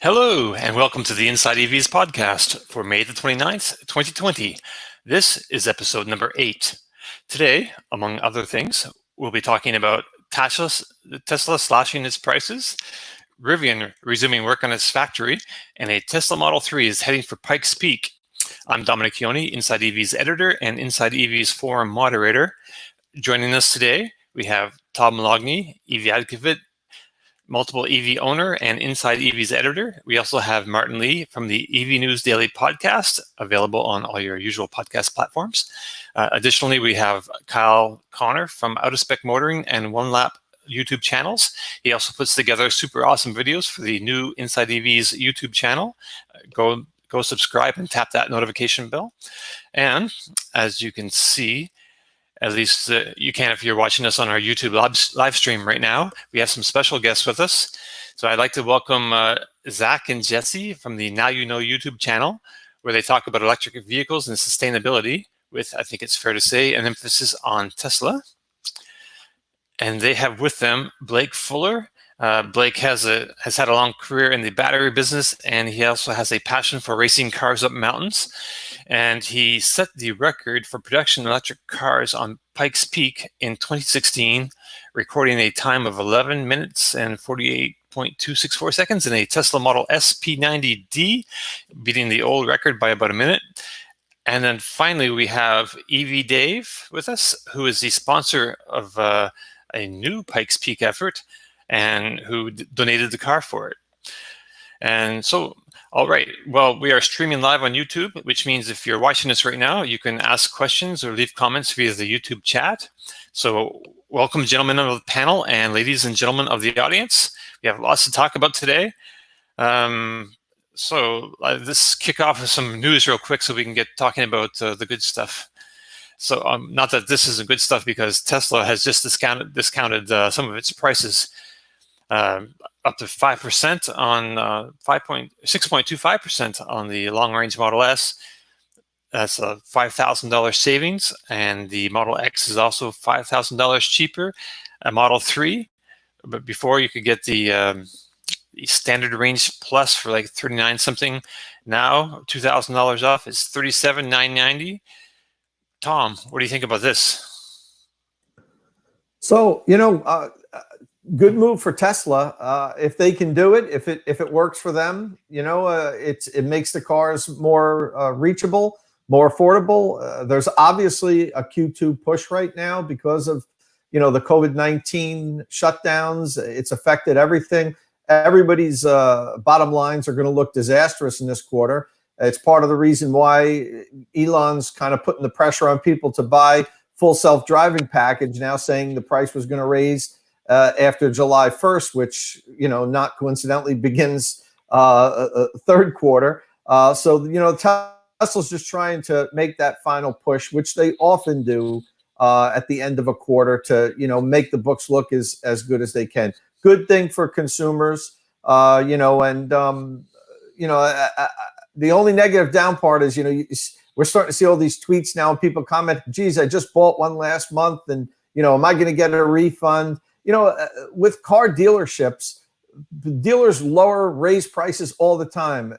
Hello, and welcome to the InsideEVs podcast for May the 29th, 2020. This is episode number 8. Today, among other things, we'll be talking about Tesla slashing its prices, Rivian resuming work on its factory, and a Tesla Model 3 is heading for Pikes Peak. I'm Dominic Chioni, InsideEVs editor and InsideEVs forum moderator. Joining us today, we have Tom Moloughney, EV advocate, multiple EV owner and InsideEVs editor. We also have Martin Lee from the EV News Daily podcast, available on all your usual podcast platforms. Additionally, we have Kyle Connor from Out of Spec Motoring and One Lap YouTube channels. He also puts together super awesome videos for the new InsideEVs YouTube channel. Go subscribe and tap that notification bell. And as you can see, at least you can if you're watching us on our YouTube live stream right now. We have some special guests with us. So I'd like to welcome Zach and Jesse from the Now You Know YouTube channel, where they talk about electric vehicles and sustainability with, I think it's fair to say, an emphasis on Tesla. And they have with them Blake Fuller. Blake has had a long career in the battery business, and he also has a passion for racing cars up mountains. And he set the record for production electric cars on Pikes Peak in 2016, recording a time of 11 minutes and 48.264 seconds in a Tesla Model S P90D, beating the old record by about a minute. And then finally, we have EV Dave with us, who is the sponsor of a new Pikes Peak effort and who donated the car for it. And so, all right, well, we are streaming live on YouTube, which means if you're watching us right now, you can ask questions or leave comments via the YouTube chat. So welcome, gentlemen of the panel and ladies and gentlemen of the audience. We have lots to talk about today. So let's kick off with some news real quick so we can get talking about the good stuff. So not that this isn't good stuff, because Tesla has just discounted some of its prices up to 5% on 6.25% on the long-range Model S. That's a $5,000 savings, and the Model X is also $5,000 cheaper. A Model 3, but before you could get the standard range plus for like $39 something. Now $2,000 off is $37,990. Tom, what do you think about this? So, good move for Tesla. If they can do it, if it works for them, it makes the cars more reachable, more affordable. There's obviously a Q2 push right now because of, the COVID-19 shutdowns. It's affected everything. Everybody's bottom lines are going to look disastrous in this quarter. It's part of the reason why Elon's kind of putting the pressure on people to buy full self-driving package, now saying the price was going to raise after July 1st, which, not coincidentally begins third quarter. So, Tesla's just trying to make that final push, which they often do at the end of a quarter to, make the books look as good as they can. Good thing for consumers, the only negative down part is, we're starting to see all these tweets now and people comment, geez, I just bought one last month and, am I going to get a refund? With car dealerships, dealers raise prices all the time.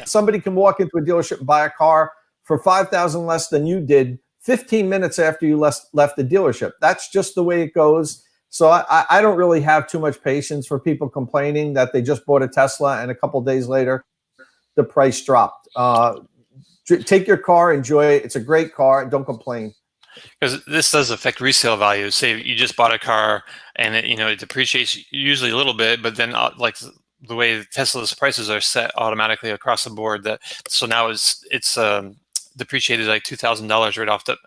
Somebody can walk into a dealership and buy a car for $5,000 less than you did 15 minutes after you left the dealership. That's just the way it goes. So I don't really have too much patience for people complaining that they just bought a Tesla and a couple days later the price dropped. Take your car, enjoy it. It's a great car. Don't complain. Because this does affect resale value. Say you just bought a car and it depreciates usually a little bit, but then like the way Tesla's prices are set automatically across the board, so now it's depreciated like $2,000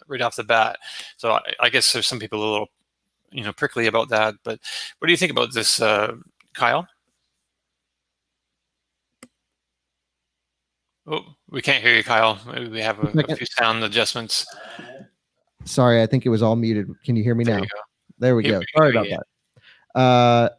right off the bat. So I guess there's some people a little prickly about that. But what do you think about this, Kyle? Oh, we can't hear you, Kyle. Maybe we have a few sound adjustments. Sorry, I think it was all muted. Can you hear me now? There you go. There we go. Sorry about that.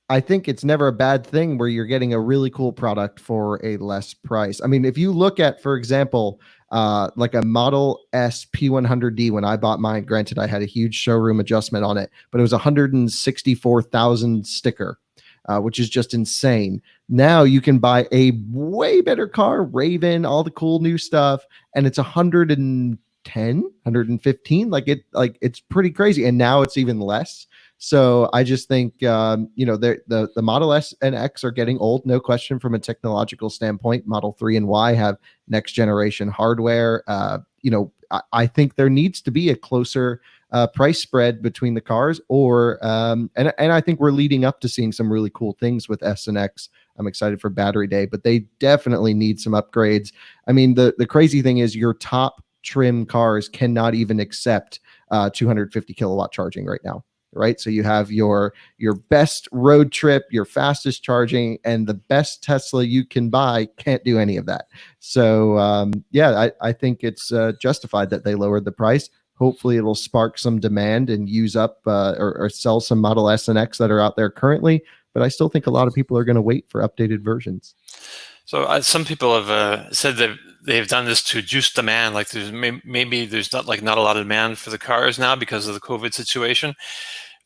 I think it's never a bad thing where you're getting a really cool product for a less price. I mean, if you look at, for example, like a Model S P100D, when I bought mine, granted I had a huge showroom adjustment on it, but it was 164,000 sticker, which is just insane. Now you can buy a way better car, Raven, all the cool new stuff, and it's 110, 115. Like it's pretty crazy. And now it's even less. So I just think, the Model S and X are getting old, no question, from a technological standpoint. Model 3 and Y have next generation hardware. I think there needs to be a closer price spread between the cars, and I think we're leading up to seeing some really cool things with S and X. I'm excited for Battery Day, but they definitely need some upgrades. I mean, the crazy thing is your top trim cars cannot even accept 250 kilowatt charging right now. Right. So you have your best road trip, your fastest charging, and the best Tesla you can buy can't do any of that. So, I think it's justified that they lowered the price. Hopefully it'll spark some demand and use up or sell some Model S and X that are out there currently. But I still think a lot of people are going to wait for updated versions. So some people have said that they've done this to juice demand. Like there's not a lot of demand for the cars now because of the COVID situation.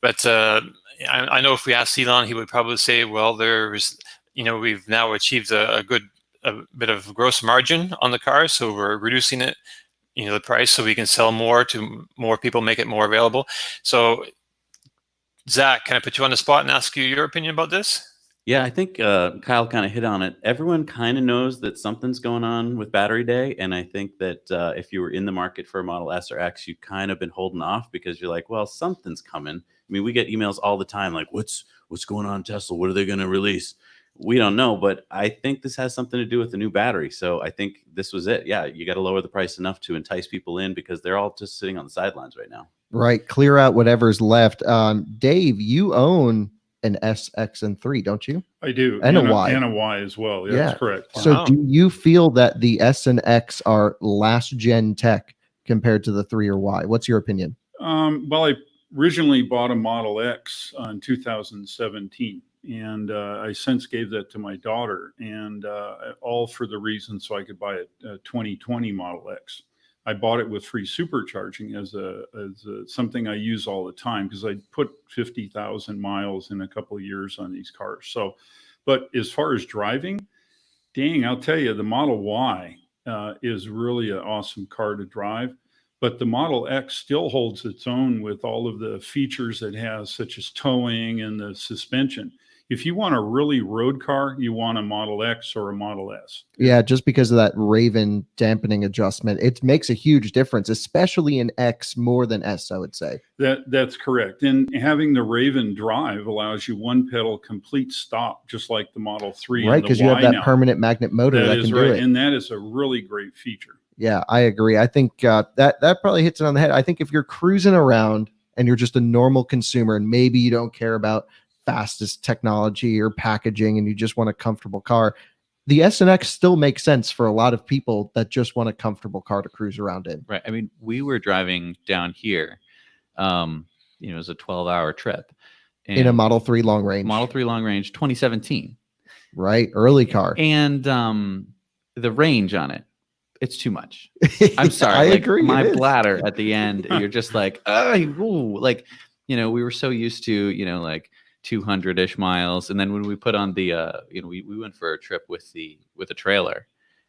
But I know if we asked Elon, he would probably say, well, we've now achieved a bit of gross margin on the car, so we're reducing it, the price, so we can sell more to more people, make it more available. So, Zach, can I put you on the spot and ask you your opinion about this? Yeah, I think Kyle kind of hit on it. Everyone kind of knows that something's going on with Battery Day. And I think that if you were in the market for a Model S or X, you've kind of been holding off because you're like, well, something's coming. I mean, we get emails all the time like, what's going on, Tesla? What are they going to release? We don't know, but I think this has something to do with the new battery. So I think this was it. Yeah, you got to lower the price enough to entice people in because they're all just sitting on the sidelines right now. Right. Clear out whatever's left. Dave, you own an S, X, and 3, don't you? I do. And a Y. And a Y as well. Yeah, that's correct. So Wow. do you feel that the S and X are last gen tech compared to the 3 or Y? What's your opinion? Well, I originally bought a Model X in 2017, and I since gave that to my daughter, and all for the reason so I could buy a 2020 Model X. I bought it with free supercharging as something I use all the time because I put 50,000 miles in a couple of years on these cars. So, but as far as driving, dang, I'll tell you, the Model Y is really an awesome car to drive. But the Model X still holds its own with all of the features it has, such as towing and the suspension. If you want a really road car, you want a Model X or a Model S. Yeah, just because of that Raven dampening adjustment, it makes a huge difference, especially in X more than S, I would say. That's correct. And having the Raven drive allows you one pedal complete stop, just like the Model 3. Right, because you have that permanent magnet motor that can do it. And that is a really great feature. Yeah, I agree. I think that probably hits it on the head. I think if you're cruising around and you're just a normal consumer and maybe you don't care about fastest technology or packaging and you just want a comfortable car, the S and X still makes sense for a lot of people that just want a comfortable car to cruise around in. Right. I mean, we were driving down here. It was a 12-hour trip. In a Model 3 long range. Model 3 long range, 2017. Right. Early car. And the range on it, it's too much. I'm sorry. I agree. My bladder at the end, you're just like, we were so used to, like 200-ish miles. And then when we put on the, we went for a trip with a trailer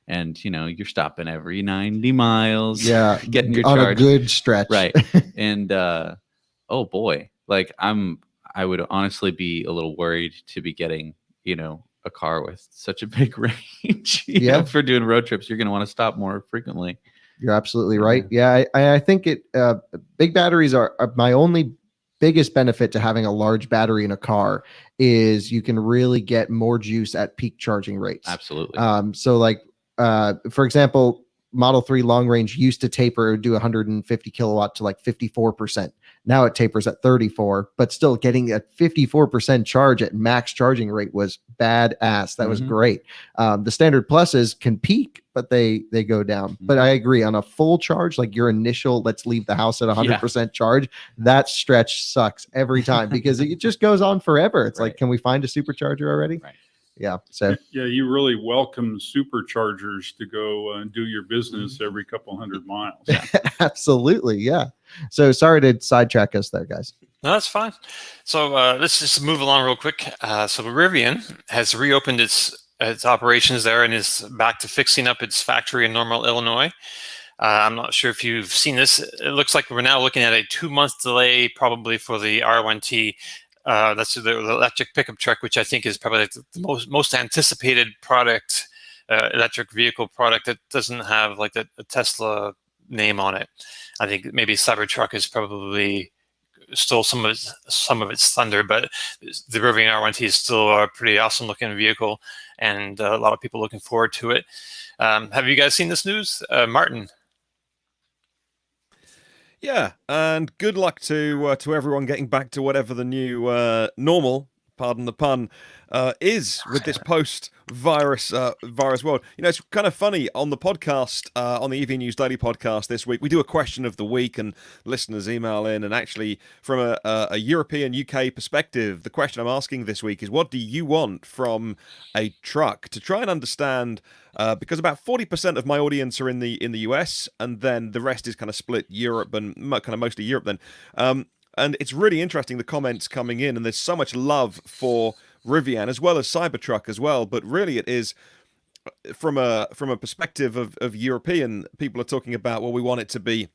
and, you're stopping every 90 miles. Yeah. Getting your on charge. A good stretch. Right. And, oh boy, like I would honestly be a little worried to be getting, a car with such a big range. For doing road trips, you're going to want to stop more frequently. You're absolutely right. Yeah. I think big batteries are my only biggest benefit to having a large battery in a car is you can really get more juice at peak charging rates. Absolutely. So like, for example, Model 3 long range used to taper, do 150 kilowatt to like 54%. Now it tapers at 34, but still getting a 54% charge at max charging rate was badass. That was great. The standard pluses can peak, but they go down. But I agree, on a full charge, like your initial let's leave the house at 100% charge, that stretch sucks every time because it just goes on forever. It's like, can we find a supercharger already? Right. Yeah. So yeah, you really welcome superchargers to go and do your business every couple hundred miles. absolutely. Yeah. So sorry to sidetrack us there, guys. No, that's fine. So let's just move along real quick. So Rivian has reopened its operations there and is back to fixing up its factory in Normal, Illinois. I'm not sure if you've seen this. It looks like we're now looking at a 2-month delay probably for the R1T. That's the electric pickup truck, which I think is probably the most anticipated product, electric vehicle product that doesn't have like a Tesla name on it. I think maybe Cybertruck is probably stole some of its thunder, but the Rivian R1T is still a pretty awesome looking vehicle, and a lot of people looking forward to it. Have you guys seen this news, Martin? Yeah, and good luck to everyone getting back to whatever the new normal, pardon the pun, is with this post-virus world. You know, it's kind of funny on the podcast, on the EV News Daily podcast this week. We do a question of the week, and listeners email in. And actually, from a European UK perspective, the question I'm asking this week is, what do you want from a truck? To try and understand. Because about 40% of my audience are in the US, and then the rest is kind of split Europe and kind of mostly Europe then. And it's really interesting, the comments coming in, and there's so much love for Rivian as well as Cybertruck as well. But really it is from a perspective of European people are talking about, well, we want it to be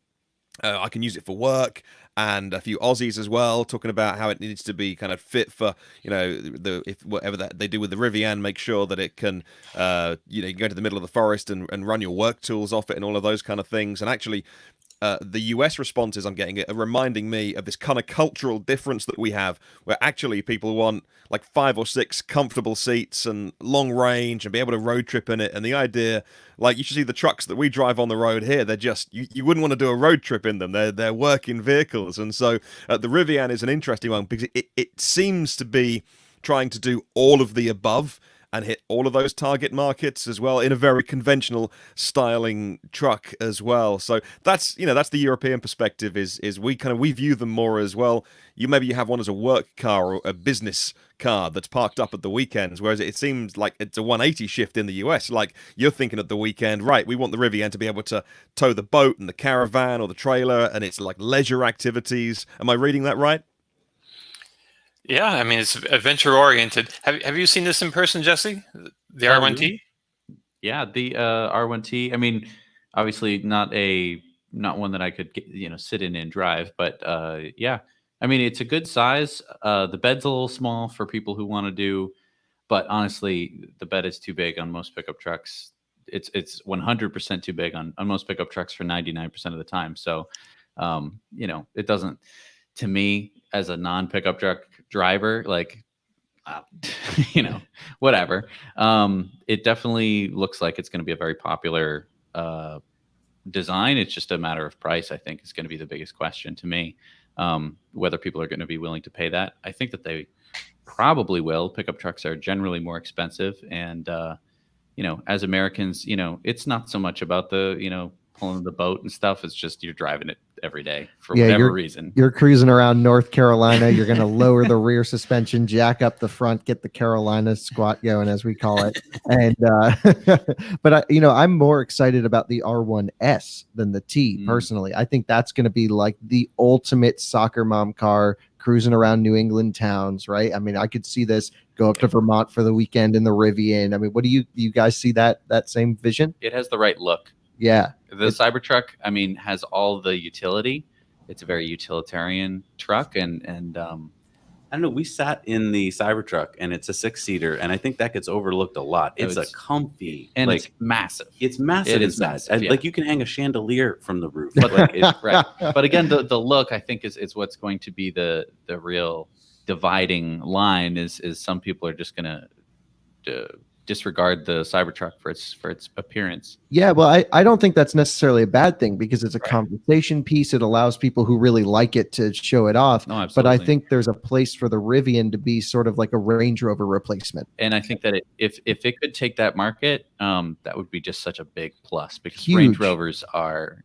I can use it for work, and a few Aussies as well talking about how it needs to be kind of fit for, you know, if whatever that they do with the Rivian, make sure that it can, you know, you go to the middle of the forest and run your work tools off it and all of those kind of things. And actually, the US responses I'm getting are reminding me of this kind of cultural difference that we have, where actually people want like 5 or 6 comfortable seats and long range and be able to road trip in it. And the idea, like, you should see the trucks that we drive on the road here. They're just, you wouldn't want to do a road trip in them. They're working vehicles. And so the Rivian is an interesting one because it seems to be trying to do all of the above and hit all of those target markets as well in a very conventional styling truck as well. So that's, you know, that's the European perspective is we view them more as, well, you have one as a work car or a business car that's parked up at the weekends, whereas it seems like it's a 180 shift in the US. Like, you're thinking at the weekend, right, we want the Rivian to be able to tow the boat and the caravan or the trailer, and it's like leisure activities. Am I reading that right? Yeah, I mean, it's adventure oriented. Have you seen this in person, Jesse? The R1T? Yeah, the R1T. I mean, obviously not one that I could sit in and drive, but yeah. I mean, it's a good size. The bed's a little small for people who want to do, but honestly, the bed is too big on most pickup trucks. It's 100% too big on most pickup trucks for 99% of the time. So, it doesn't, to me, as a non-pickup truck driver, like, whatever. It definitely looks like it's going to be a very popular design. It's just a matter of price, I think, is going to be the biggest question to me. Whether people are going to be willing to pay that. I think that they probably will. Pickup trucks are generally more expensive. And, as Americans, it's not so much about the, pulling the boat and stuff. It's just you're driving it every day for whatever reason. You're cruising around North Carolina. You're going to lower the rear suspension, jack up the front, get the Carolina squat going, as we call it. And but I'm more excited about the R1S than the T personally. I think that's going to be like the ultimate soccer mom car cruising around New England towns, right? I mean, I could see this go up to Vermont for the weekend in the Rivian. I mean, what do you guys see that same vision? It has the right look. Yeah. The Cybertruck, I mean, has all the utility. It's a very utilitarian truck. And I don't know, we sat in the Cybertruck, and it's a 6-seater, and I think that gets overlooked a lot. It's a comfy, and like, it's massive. It's massive. It is inside. massive, yeah. Like, you can hang a chandelier from the roof. But like, right. But again, the look, I think, is what's going to be the real dividing line. Is some people are just going to disregard the Cybertruck for its appearance. Yeah, well, I don't think that's necessarily a bad thing because it's a Right. conversation piece. It allows people who really like it to show it off. No, But I absolutely. think there's a place for the Rivian to be sort of like a Range Rover replacement. And I think that if it could take that market, that would be just such a big plus, because Huge. Range Rovers are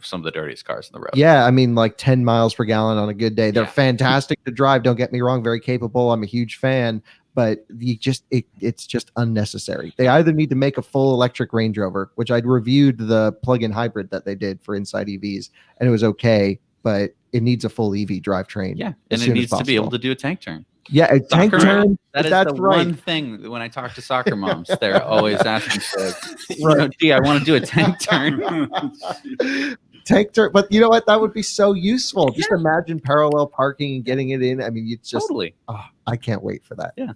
some of the dirtiest cars on the road. Yeah, I mean, like 10 miles per gallon on a good day. They're Yeah. fantastic to drive. Don't get me wrong, very capable. I'm a huge fan, but it's just unnecessary. They either need to make a full electric Range Rover, which I'd reviewed the plug-in hybrid that they did for Inside EVs, and it was okay, but it needs a full EV drivetrain. Yeah, as and it soon as needs to be able possible. to do a tank turn. Yeah, a tank Soccer turn. That is that's the right. one thing when I talk to soccer moms, they're always asking for, gee, I want to do a tank turn. Tank turn, but you know what? That would be so useful. Just imagine parallel parking and getting it in. I mean, you just Totally. oh, I can't wait for that. Yeah.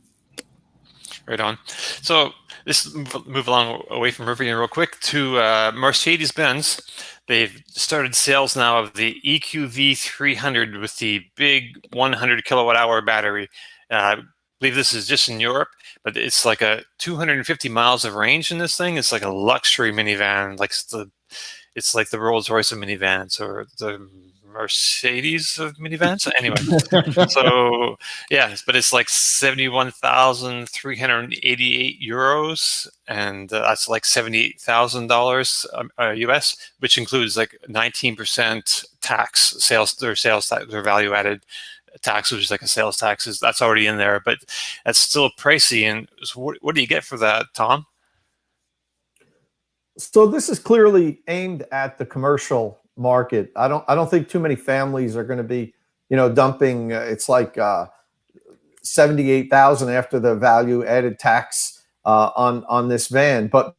Right on. So let's move along away from Rivian real quick to Mercedes-Benz. They've started sales now of the EQV 300 with the big 100 kilowatt hour battery. I believe this is just in Europe, but it's like a 250 miles of range in this thing. It's like a luxury minivan, it's like the Rolls-Royce of minivans, or the Mercedes of minivans. Anyway, so yeah, but it's like 71,388 euros, and that's like $78,000 US, which includes like 19% tax, sales tax, their value added tax, which is like a sales tax. That's already in there, but that's still pricey. And so what do you get for that, Tom? So this is clearly aimed at the commercial market. I don't think too many families are going to be, dumping. It's like 78,000 after the value added tax on this van. But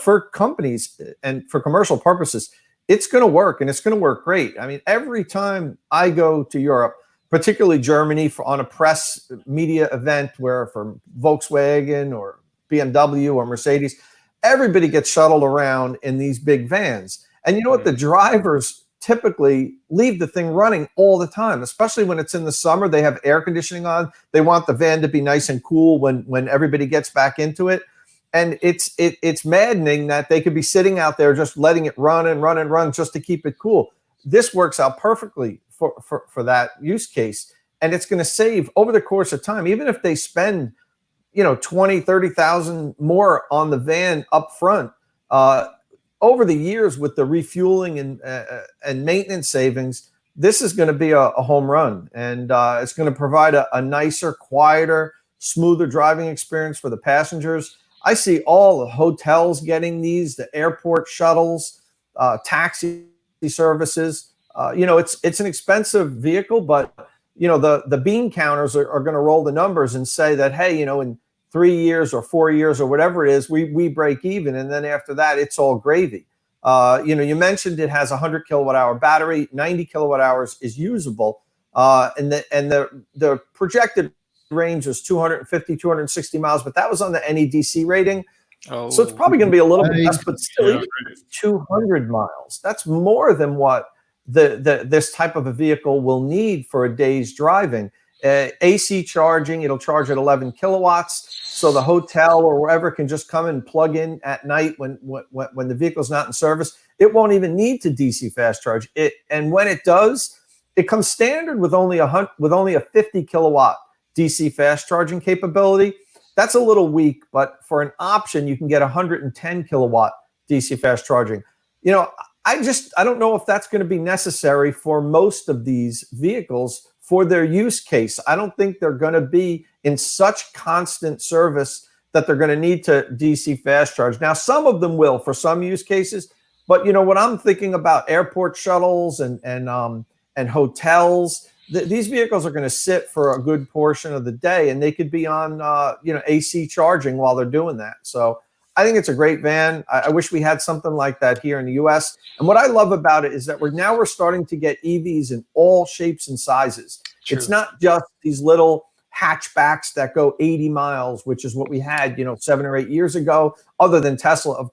for companies and for commercial purposes, it's going to work, and it's going to work great. I mean, every time I go to Europe, particularly Germany, on a press media event where for Volkswagen or BMW or Mercedes, everybody gets shuttled around in these big vans. And you know what? The drivers typically leave the thing running all the time, especially when it's in the summer. They have air conditioning on. They want the van to be nice and cool when everybody gets back into it. And it's maddening that they could be sitting out there just letting it run and run and run just to keep it cool. This works out perfectly for that use case. And it's going to save over the course of time, even if they spend 20, 30,000 more on the van up front, over the years with the refueling and maintenance savings, this is going to be a home run. And it's going to provide a nicer, quieter, smoother driving experience for the passengers. I see all the hotels getting these, the airport shuttles, taxi services. It's an expensive vehicle, but the bean counters are going to roll the numbers and say that, hey, in 3 years or 4 years or whatever it is, we break even. And then after that, it's all gravy. You mentioned it has a 100 kilowatt hour battery, 90 kilowatt hours is usable. And the projected range was 250, 260 miles, but that was on the NEDC rating. Oh, So it's probably going to be a little bit less, but still, Yeah, even 200 miles. That's more than what this type of a vehicle will need for a day's driving. AC charging, it'll charge at 11 kilowatts. So the hotel or wherever can just come and plug in at night when the vehicle's not in service. It won't even need to DC fast charge it. And when it does, it comes standard with only a 50 kilowatt DC fast charging capability. That's a little weak, but for an option, you can get 110 kilowatt DC fast charging. I don't know if that's going to be necessary for most of these vehicles for their use case. I don't think they're going to be in such constant service that they're going to need to DC fast charge. Now, some of them will for some use cases, but what I'm thinking about airport shuttles and hotels, these vehicles are going to sit for a good portion of the day, and they could be on AC charging while they're doing that. So I think it's a great van. I wish we had something like that here in the US. And what I love about it is that we're starting to get EVs in all shapes and sizes. True. It's not just these little hatchbacks that go 80 miles, which is what we had, 7 or 8 years ago, other than Tesla, of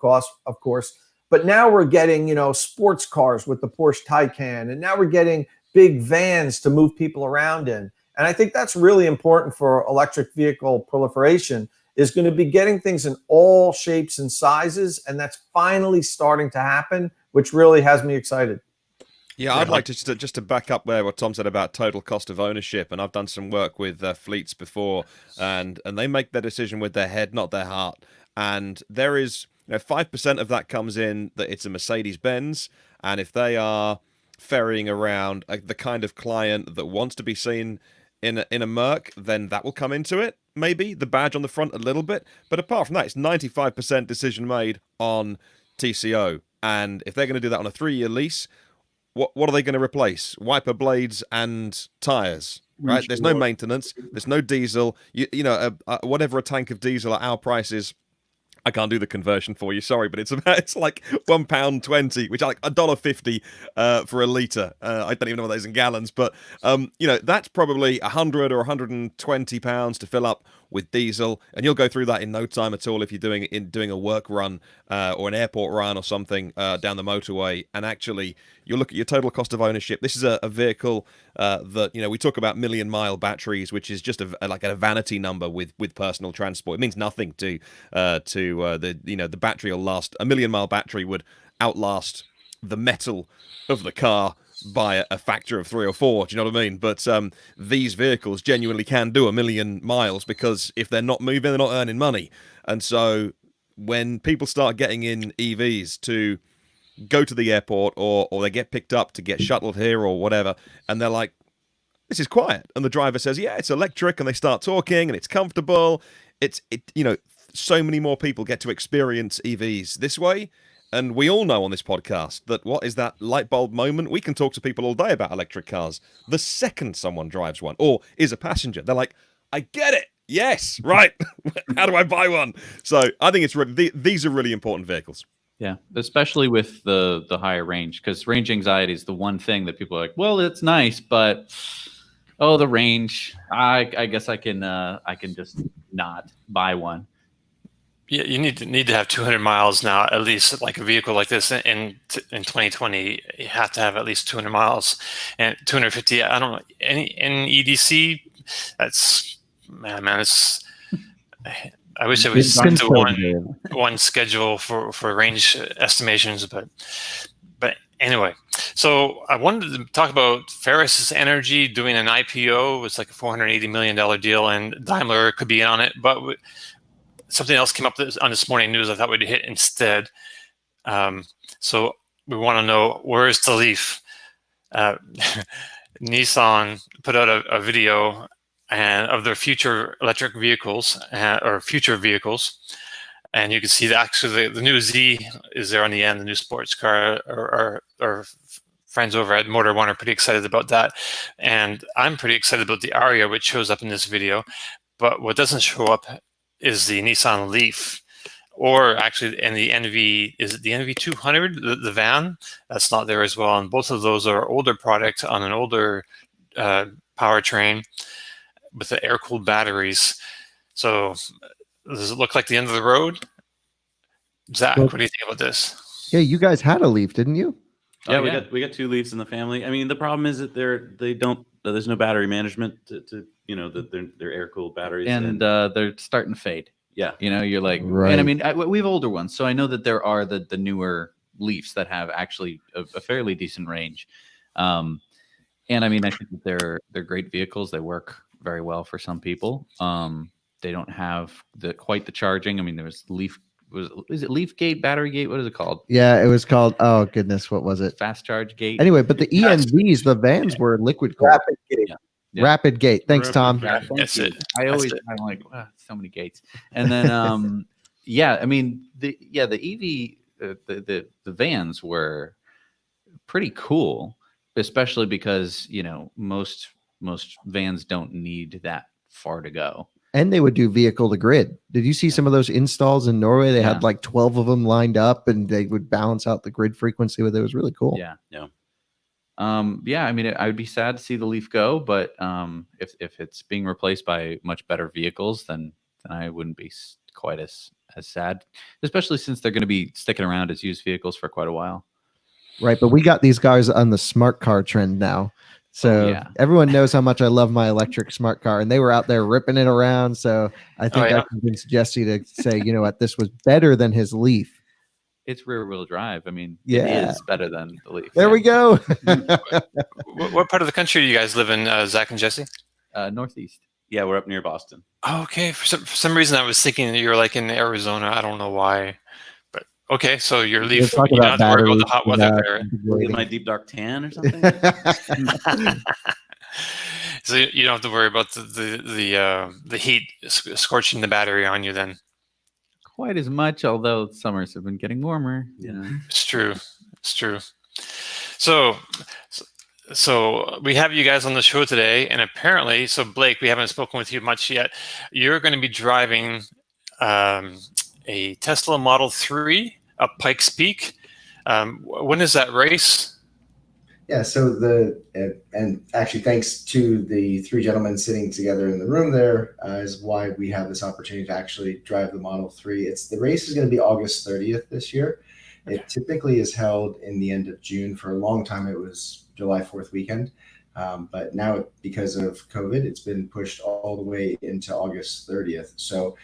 course. But now we're getting, sports cars with the Porsche Taycan, and now we're getting big vans to move people around in. And I think that's really important for electric vehicle proliferation. is going to be getting things in all shapes and sizes, and that's finally starting to happen, which really has me excited. Yeah, I'd like to just to back up there what Tom said about total cost of ownership, and I've done some work with fleets before, and they make their decision with their head, not their heart. And there is 5% of that comes in that it's a Mercedes-Benz, and if they are ferrying around the kind of client that wants to be seen in a Merc, then that will come into it. Maybe the badge on the front a little bit, but apart from that, it's 95% decision made on TCO. And if they're going to do that on a 3-year lease, what are they going to replace? Wiper blades and tires, right? There's no maintenance. There's no diesel. Whatever a tank of diesel at our prices, I can't do the conversion for you, sorry, but it's like £1.20, which is like $1.50 for a litre. I don't even know what that is in gallons, but that's probably £100 or £120 to fill up with diesel, and you'll go through that in no time at all if you're doing a work run or an airport run or something down the motorway. And actually, you'll look at your total cost of ownership. This is a vehicle that we talk about million-mile batteries, which is just like a vanity number with personal transport. It means nothing to the battery will last. A million-mile battery would outlast the metal of the car by a factor of 3 or 4. Do you know what I mean? But these vehicles genuinely can do 1 million miles, because if they're not moving, they're not earning money. And so when people start getting in EVs to go to the airport, or they get picked up to get shuttled here or whatever, and they're like, this is quiet, and the driver says, yeah, it's electric, and they start talking and it's comfortable, so many more people get to experience EVs this way. And we all know on this podcast that what is that light bulb moment? We can talk to people all day about electric cars. The second someone drives one or is a passenger, they're like, I get it. Yes, right. How do I buy one? So I think it's really, these are really important vehicles. Yeah, especially with the higher range, because range anxiety is the one thing that people are like, well, it's nice, but the range. I guess I can just not buy one. Yeah, you need to have 200 miles now, at least. Like a vehicle like this in 2020, you have to have at least 200 miles, and 250. I don't know, in EDC. That's man. It's. I wish it was stuck to one schedule for range estimations, but anyway. So I wanted to talk about Ferris Energy doing an IPO. It's like a $480 million deal, and Daimler could be in on it, but something else came up on this morning news I thought we'd hit instead. So we want to know, where is the Leaf? Nissan put out a video of their future electric vehicles or future vehicles. And you can see that actually the new Z is there on the end, the new sports car. Our friends over at Motor One are pretty excited about that. And I'm pretty excited about the Aria, which shows up in this video. But what doesn't show up is the Nissan Leaf, or actually, and the NV, is it the NV200, the van? That's not there as well. And both of those are older products on an older powertrain with the air-cooled batteries. So does it look like the end of the road? Zach, what do you think about this? Yeah, you guys had a Leaf, didn't you? Yeah, we got 2 Leafs in the family. I mean, the problem is that there's no battery management to they're air-cooled batteries, and they're starting to fade. Yeah, you're like, right. And I mean, we have older ones, so I know that there are the newer Leafs that have actually a fairly decent range. And I mean, I think that they're great vehicles. They work very well for some people. They don't have quite the charging. I mean, there was Leaf. Is it Leaf Gate, Battery Gate? What is it called? Yeah, it was called. Oh goodness, what was it? Fast Charge Gate. Anyway, but the ENVs, the vans were liquid cooled. Rapid Gate. Yeah. Rapid Gate. Thanks, Tom. That's it. I'm like, wow, so many gates. And then, yeah, I mean, the EV, the vans were pretty cool, especially because most vans don't need that far to go. And they would do vehicle to grid. Did you see some of those installs in Norway? They had like 12 of them lined up, and they would balance out the grid frequency with it. It was really cool. Yeah. I mean, I would be sad to see the Leaf go, but if it's being replaced by much better vehicles, then I wouldn't be quite as sad, especially since they're going to be sticking around as used vehicles for quite a while. Right, but we got these guys on the smart car trend now. So yeah. everyone knows how much I love my electric smart car, and they were out there ripping it around. So I think yeah. I convinced Jesse to say, you know what, this was better than his Leaf. It's rear wheel drive. I mean, Yeah. it is better than the Leaf. There we go. What part of the country do you guys live in, Zach and Jesse? Northeast. Yeah, we're up near Boston. Oh, okay. For some reason, I was thinking that you were like in Arizona. I don't know why, but okay. So your We'll Leaf, talk you don't about have to worry about the batteries hot weather without there. Look at integrating. my deep dark tan or something. So you don't have to worry about the heat scorching the battery on you. Then Quite as much, although summers have been getting warmer. it's true. It's true. So we have you guys on the show today, and apparently, so Blake, we haven't spoken with you much yet. You're going to be driving a Tesla Model 3 up Pikes Peak. When is that race? Yeah, so and actually thanks to the three gentlemen sitting together in the room there is why we have this opportunity to actually drive the Model 3. The race is going to be August 30th this year. It typically is held in the end of June. For a long time, it was July 4th weekend. But now, because of COVID, it's been pushed all the way into August 30th. So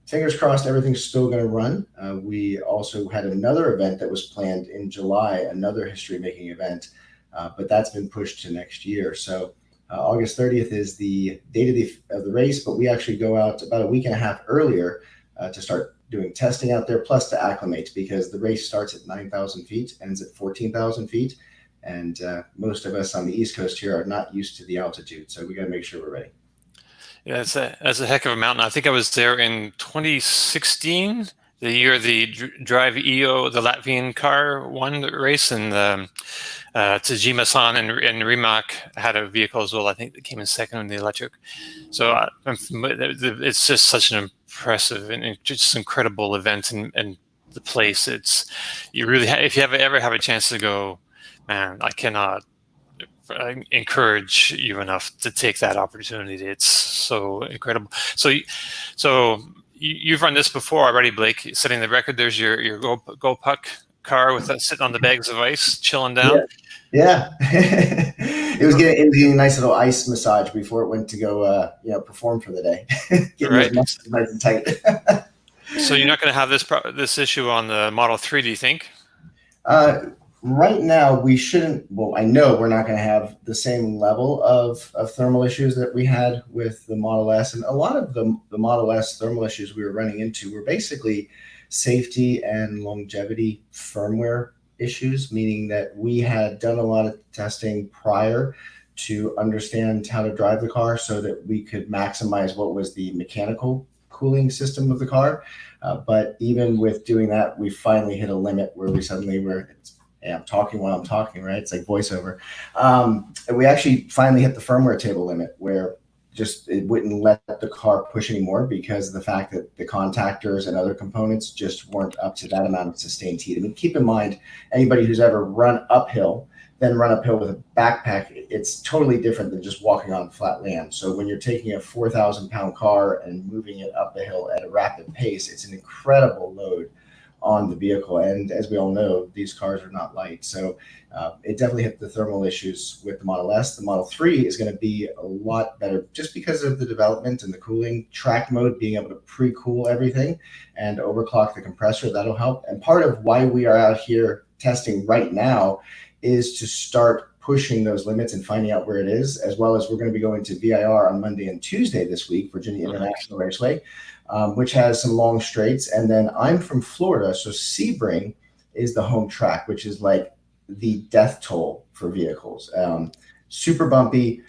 fingers crossed, everything's still going to run. We also had another event that was planned in July, another history-making event, but that's been pushed to next year. So August 30th is the date of the race, but we actually go out about a week and a half earlier to start doing testing out there, plus to acclimate, because the race starts at 9,000 feet, ends at 14,000 feet. And most of us on the East Coast here are not used to the altitude. So we got to make sure we're ready. Yeah, that's a heck of a mountain. I think I was there in 2016, the year the Drive EO, the Latvian car, won the race, and Tajima-san and Rimac had a vehicle as well. I think they came in second in the electric. So it's just such an impressive and just incredible event, and the place. You really if you ever have a chance to go, man, I cannot encourage you enough to take that opportunity. It's so incredible. So you've run this before already, Blake. Setting the record. There's your Go Puck car with sitting on the bags of ice, chilling down. Yeah. It was getting a nice little ice massage before it went to go perform for the day. Getting Right. nice and tight. So you're not going to have this issue on the Model 3, do you think? Right now, we shouldn't. Well, I know we're not going to have the same level of thermal issues that we had with the Model S. And a lot of the Model S thermal issues we were running into were basically safety and longevity firmware issues, meaning that we had done a lot of testing prior to understand how to drive the car so that we could maximize what was the mechanical cooling system of the car. But even with doing that, we finally hit a limit where we suddenly were. I'm talking while I'm talking, right? It's like voiceover. And we actually finally hit the firmware table limit where it wouldn't let the car push anymore because of the fact that the contactors and other components just weren't up to that amount of sustained heat. I mean, keep in mind, anybody who's ever run uphill with a backpack, it's totally different than just walking on flat land. So when you're taking a 4,000-pound car and moving it up a hill at a rapid pace, it's an incredible load on the vehicle. And as we all know, these cars are not light. So it definitely hit the thermal issues with the Model S. The Model 3 is going to be a lot better just because of the development and the cooling. Track mode, being able to pre-cool everything and overclock the compressor, that'll help. And part of why we are out here testing right now is to start pushing those limits and finding out where it is, as well as we're going to be going to VIR on Monday and Tuesday this week, Virginia International Raceway, which has some long straights. And then I'm from Florida, so Sebring is the home track, which is like the death toll for vehicles. Super bumpy,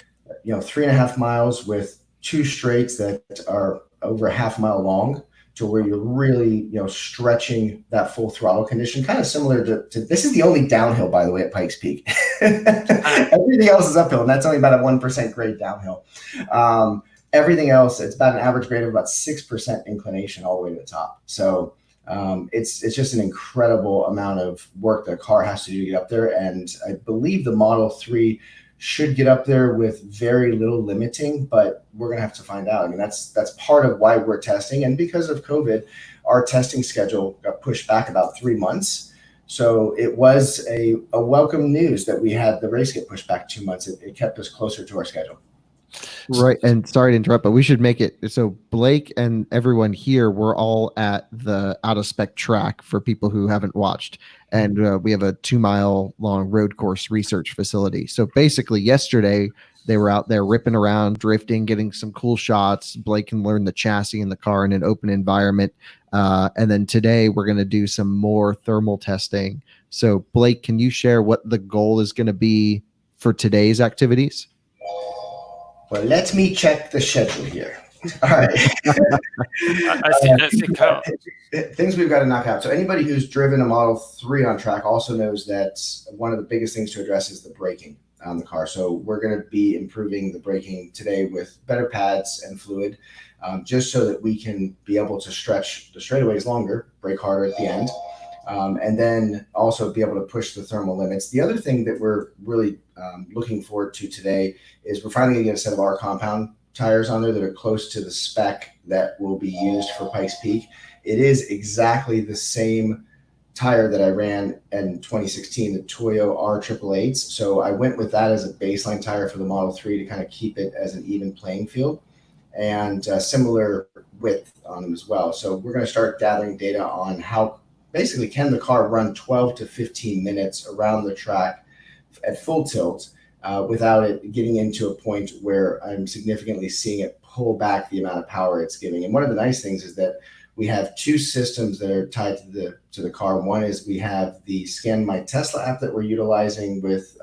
3.5 miles with 2 straights that are over a half mile long, to where you're really, stretching that full throttle condition, kind of similar to this is the only downhill, by the way, at Pikes Peak. Everything else is uphill, and that's only about a 1% grade downhill. Everything else, it's about an average grade of about 6% inclination all the way to the top. So it's just an incredible amount of work the car has to do to get up there. And I believe the Model 3 should get up there with very little limiting, but we're going to have to find out. I mean, that's part of why we're testing. And because of COVID, our testing schedule got pushed back about 3 months. So it was a welcome news that we had the race get pushed back 2 months. It kept us closer to our schedule. Right. And sorry to interrupt, but we should make it so Blake and everyone here, we're all at the out of spec track for people who haven't watched. And we have a 2-mile long road course research facility. So basically, yesterday, they were out there ripping around, drifting, getting some cool shots. Blake can learn the chassis in the car in an open environment. And then today, we're going to do some more thermal testing. So, Blake, can you share what the goal is going to be for today's activities? Well, let me check the schedule here. All right. I think Kyle. Things we've got to knock out. So anybody who's driven a Model 3 on track also knows that one of the biggest things to address is the braking on the car. So we're going to be improving the braking today with better pads and fluid, just so that we can be able to stretch the straightaways longer, brake harder at the end, and then also be able to push the thermal limits. The other thing that we're really looking forward to today is we're finally going to get a set of our compound tires on there that are close to the spec that will be used for Pikes Peak. It is exactly the same tire that I ran in 2016, the Toyo R888s. So I went with that as a baseline tire for the Model 3 to kind of keep it as an even playing field, and similar width on them as well. So we're going to start gathering data on how basically can the car run 12 to 15 minutes around the track at full tilt without it getting into a point where I'm significantly seeing it pull back the amount of power it's giving. And one of the nice things is that we have two systems that are tied to the car. One is we have the Scan My Tesla app that we're utilizing with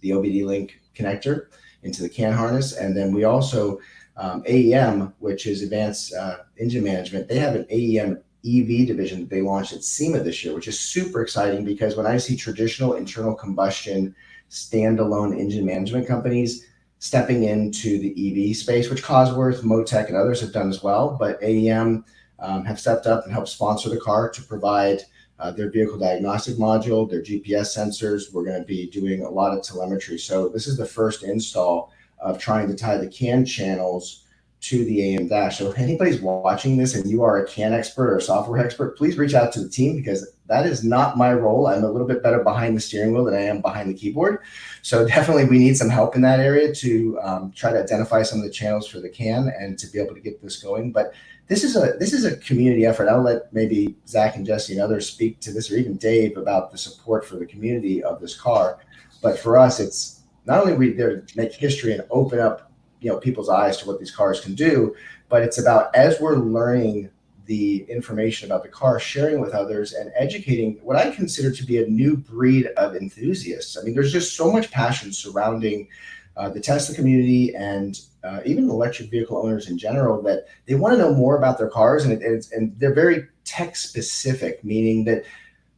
the OBD Link connector into the CAN harness. And then we also, AEM, which is Advanced Engine Management, they have an AEM EV division that they launched at SEMA this year, which is super exciting because when I see traditional internal combustion standalone engine management companies stepping into the EV space, which Cosworth, Motec, and others have done as well, but AEM have stepped up and helped sponsor the car to provide their vehicle diagnostic module, their GPS sensors. We're going to be doing a lot of telemetry. So this is the first install of trying to tie the CAN channels to the AM dash. So if anybody's watching this and you are a CAN expert or a software expert, please reach out to the team because that is not my role. I'm a little bit better behind the steering wheel than I am behind the keyboard. So definitely we need some help in that area to try to identify some of the channels for the CAN and to be able to get this going. But this is a community effort. I'll let maybe Zach and Jesse and others speak to this, or even Dave, about the support for the community of this car. But for us, it's not only we there to make history and open up people's eyes to what these cars can do, but it's about, as we're learning the information about the car, sharing with others and educating what I consider to be a new breed of enthusiasts. I mean, there's just so much passion surrounding the Tesla community and even electric vehicle owners in general, that they want to know more about their cars, and they're very tech specific, meaning that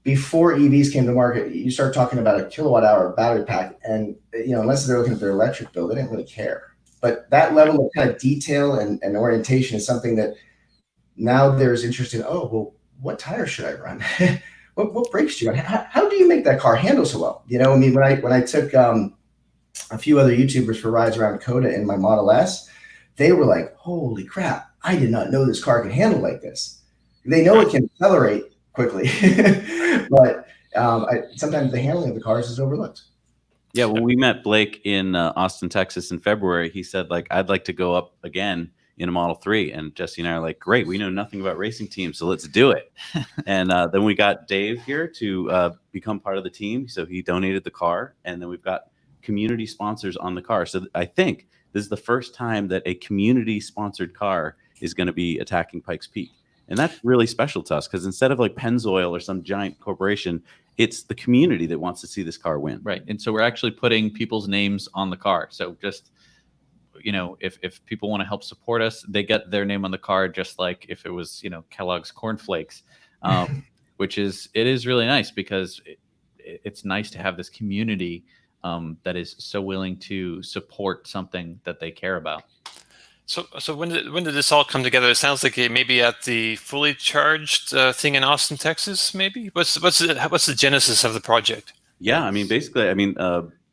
before EVs came to market, you start talking about a kilowatt hour battery pack, and unless they're looking at their electric bill, they didn't really care. But that level of kind of detail and orientation is something that now there's interest in. Oh, well, what tires should I run? what brakes do you run? How do you make that car handle so well? I mean, when I took a few other YouTubers for rides around Coda in my Model S, they were like, holy crap, I did not know this car could handle like this. They know it can accelerate quickly, but sometimes the handling of the cars is overlooked. Yeah, when we met Blake in Austin, Texas in February, he said, I'd like to go up again in a Model 3. And Jesse and I are like, great, we know nothing about racing teams, so let's do it. And then we got Dave here to become part of the team. So he donated the car. And then we've got community sponsors on the car. So I think this is the first time that a community-sponsored car is going to be attacking Pikes Peak. And that's really special to us because instead of like Pennzoil or some giant corporation, it's the community that wants to see this car win. Right. And so we're actually putting people's names on the car. So just, if people want to help support us, they get their name on the car, just like if it was, Kellogg's cornflakes, it is really nice because it's nice to have this community that is so willing to support something that they care about. So when did this all come together? It sounds like it maybe at the fully charged thing in Austin, Texas. Maybe what's the genesis of the project? Yeah, I mean, basically,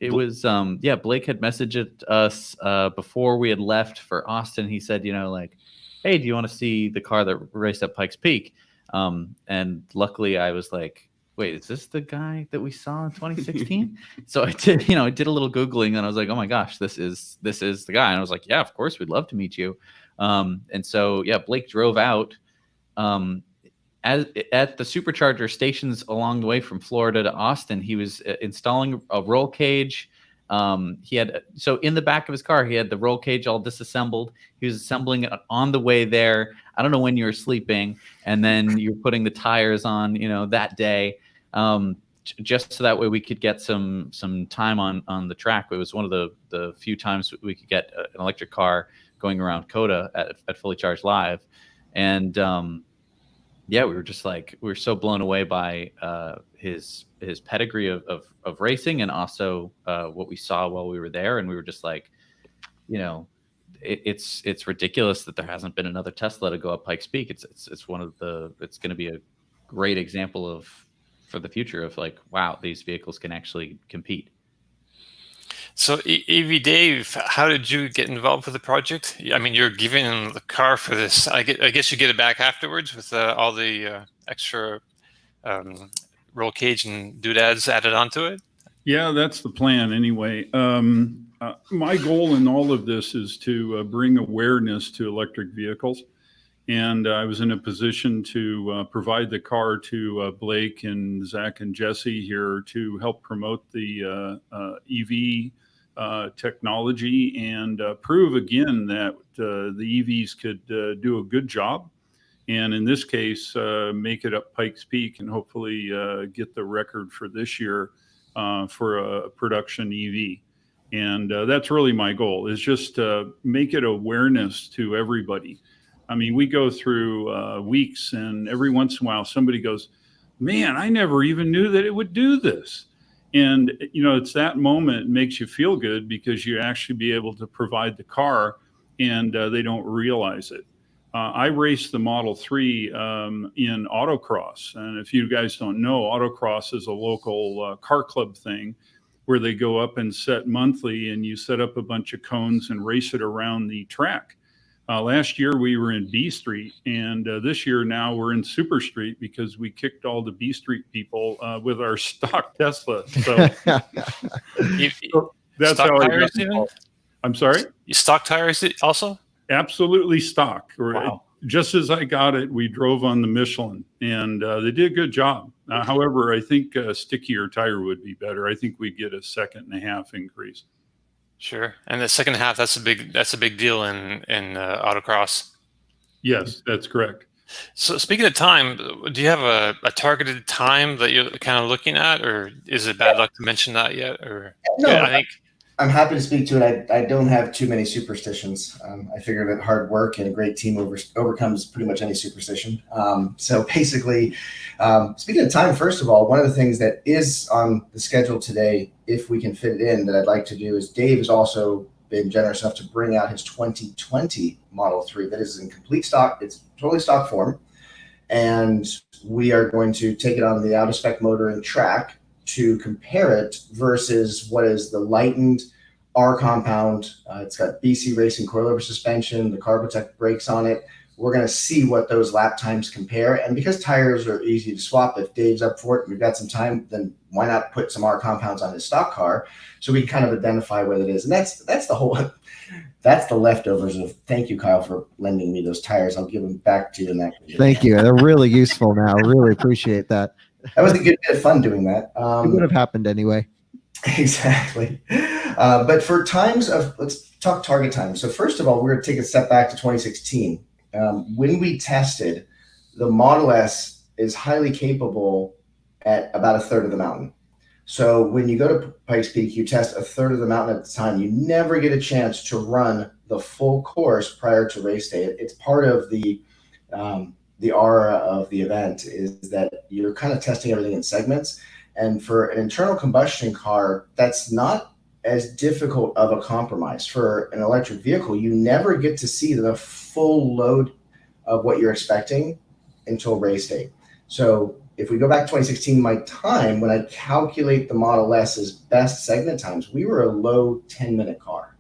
it was Blake had messaged us before we had left for Austin. He said, hey, do you want to see the car that raced at Pikes Peak? And luckily, I was like, wait, is this the guy that we saw in 2016? So I did, I did a little Googling, and I was like, oh my gosh, this is the guy. And I was like, yeah, of course, we'd love to meet you. And so, yeah, Blake drove out at the supercharger stations along the way from Florida to Austin. He was installing a roll cage. So in the back of his car, he had the roll cage all disassembled. He was assembling it on the way there. I don't know when you were sleeping, and then you're putting the tires on, that day, just so that way we could get some time on the track. It was one of the few times we could get an electric car going around COTA at Fully Charged Live, and yeah, we were so blown away by his pedigree of racing, and also what we saw while we were there. And we were just like, it's ridiculous that there hasn't been another Tesla to go up Pikes Peak. It's going to be a great example for the future of like, wow, these vehicles can actually compete. So, EV Dave, how did you get involved with the project? I mean, you're giving him the car for this. I guess you get it back afterwards with all the extra roll cage and doodads added onto it? Yeah, that's the plan anyway. My goal in all of this is to bring awareness to electric vehicles. And I was in a position to provide the car to Blake and Zach and Jesse here to help promote the EV technology and prove again that the EVs could do a good job. And in this case, make it up Pikes Peak and hopefully get the record for this year for a production EV. And that's really my goal, is just make it awareness to everybody. I mean, we go through weeks, and every once in a while somebody goes, man, I never even knew that it would do this. And, it's that moment makes you feel good because you actually be able to provide the car, and they don't realize it. I raced the Model 3 in autocross. And if you guys don't know, autocross is a local car club thing where they go up and set monthly, and you set up a bunch of cones and race it around the track. Last year we were in B Street, and this year now we're in Super Street because we kicked all the B Street people with our stock Tesla. So that's stock how I tires got even? involved. I'm sorry? You stock tires also? Absolutely stock. Wow. Just as I got it, we drove on the Michelin, and they did a good job. However, I think a stickier tire would be better. I think we'd get a 1.5 second increase. Sure. And the second half, that's a big deal in autocross. Yes, that's correct. So speaking of time, do you have a targeted time that you're kind of looking at, or is it bad luck to mention that yet? Or No, I think I'm happy to speak to it. I don't have too many superstitions. I figure that hard work and a great team overcomes pretty much any superstition. So basically, speaking of time, first of all, one of the things that is on the schedule today, if we can fit it in, that I'd like to do is Dave has also been generous enough to bring out his 2020 Model 3 that is in complete stock. It's totally stock form. And we are going to take it on the out-of-spec motor and track to compare it versus what is the lightened R compound. It's got BC Racing coilover suspension, the Carbotech brakes on it. We're going to see what those lap times compare. And because tires are easy to swap, if Dave's up for it, we've got some time, then why not put some R compounds on his stock car so we can kind of identify what it is. And that's the whole, that's the leftovers of, thank you, Kyle, for lending me those tires. I'll give them back to you in that. Thank you. They're really useful now. Really appreciate that. That was a good bit of fun doing that. It would have happened anyway. Exactly. But for times of, let's talk target time. So first of all, we're going to take a step back to 2016. When we tested, the Model S is highly capable at about 1/3 of the mountain. So when you go to Pikes Peak, you test 1/3 of the mountain at the time. You never get a chance to run the full course prior to race day. It's part of the aura of the event is that you're kind of testing everything in segments. And for an internal combustion car, that's not as difficult of a compromise. For an electric vehicle, you never get to see the full load of what you're expecting until race day. So if we go back to 2016, my time, when I calculate the Model S's best segment times, we were a low 10-minute car.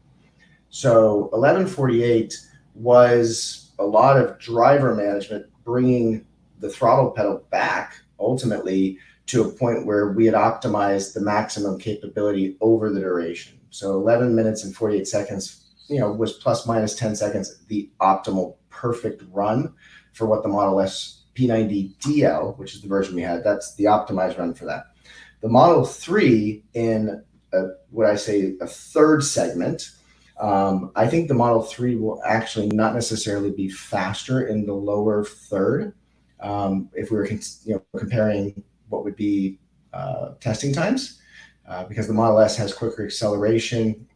So 11:48 was a lot of driver management, bringing the throttle pedal back ultimately to a point where we had optimized the maximum capability over the duration. So 11 minutes and 48 seconds, was plus minus 10 seconds, the optimal perfect run for what the Model S P90 DL, which is the version we had, that's the optimized run for that. The Model 3 in what I say a third segment, I think the Model 3 will actually not necessarily be faster in the lower third. If we were comparing what would be testing times, because the Model S has quicker acceleration.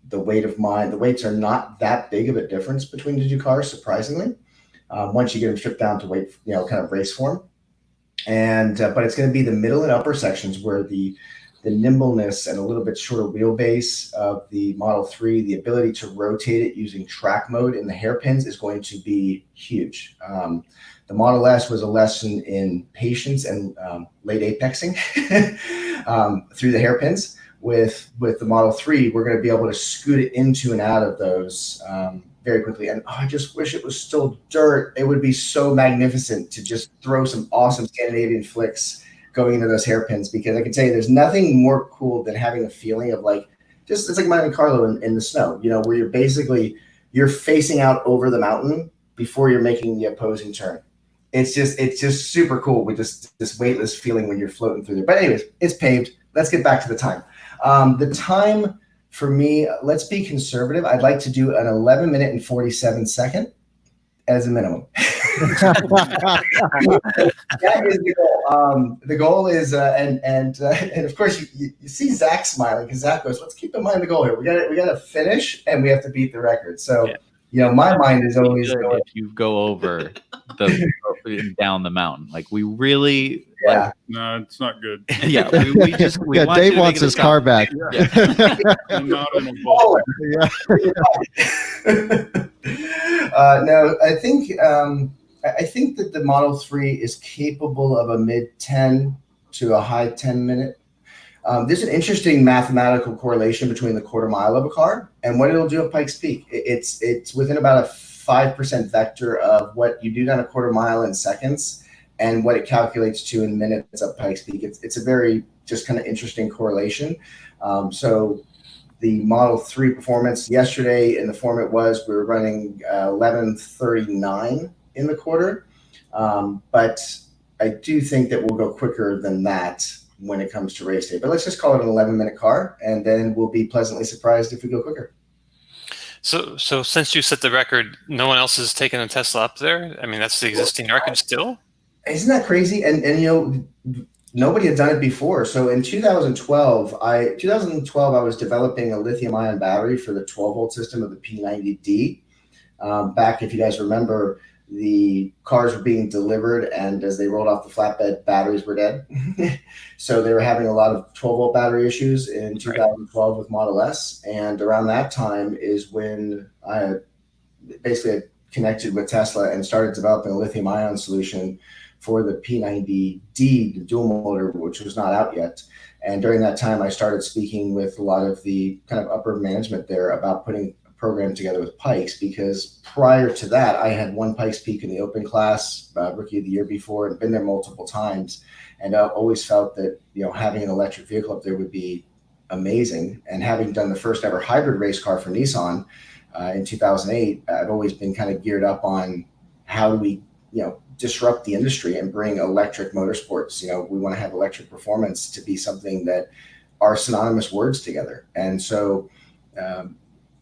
The weights are not that big of a difference between the two cars, surprisingly, once you get them stripped down to weight, kind of race form. And but it's going to be the middle and upper sections where the nimbleness and a little bit shorter wheelbase of the Model 3, the ability to rotate it using track mode in the hairpins is going to be huge. The Model S was a lesson in patience and late apexing through the hairpins. With the Model 3, we're going to be able to scoot it into and out of those very quickly. And I just wish it was still dirt. It would be so magnificent to just throw some awesome Scandinavian flicks going into those hairpins, because I can tell you there's nothing more cool than having a feeling of it's like Monte Carlo in the snow, where you're facing out over the mountain before you're making the opposing turn. It's just super cool with this weightless feeling when you're floating through there. But anyways, it's paved. Let's get back to the time. The time for me, let's be conservative. I'd like to do an 11 minute and 47 second as a minimum. That is the goal. The goal is, and of course you see Zach smiling, because Zach goes, let's keep in mind the goal here. We got to finish and we have to beat the record. So, my mind is always going. If you go over down the mountain, we really. Yeah. No, it's not good. Yeah, we want Dave wants his car back. Yeah. I'm not in a ball. No, I think that the Model 3 is capable of a mid 10 to a high 10 minute. There's an interesting mathematical correlation between the quarter mile of a car and what it'll do at Pikes Peak. It's within about a 5% vector of what you do down a quarter mile in seconds and what it calculates to in minutes at Pikes Peak. It's a very just kind of interesting correlation. So the Model 3 performance yesterday in the form it was, we were running 11:39 in the quarter. But I do think that we'll go quicker than that when it comes to race day. But let's just call it an 11-minute car, and then we'll be pleasantly surprised if we go quicker. So since you set the record, no one else has taken a Tesla up there? I mean, that's the existing record still? Isn't that crazy? And nobody had done it before. So in 2012, I was developing a lithium-ion battery for the 12-volt system of the P90D. Back, if you guys remember, the cars were being delivered, and as they rolled off the flatbed, batteries were dead. So they were having a lot of 12-volt battery issues in 2012 with Model S. And around that time is when I basically connected with Tesla and started developing a lithium-ion solution for the P90D, the dual motor, which was not out yet. And during that time, I started speaking with a lot of the kind of upper management there about putting a program together with Pikes, because prior to that, I had won Pikes Peak in the open class, rookie of the year before, and been there multiple times. And I always felt that, having an electric vehicle up there would be amazing. And having done the first ever hybrid race car for Nissan in 2008, I've always been kind of geared up on how do we, disrupt the industry and bring electric motorsports. We want to have electric performance to be something that are synonymous words together. And so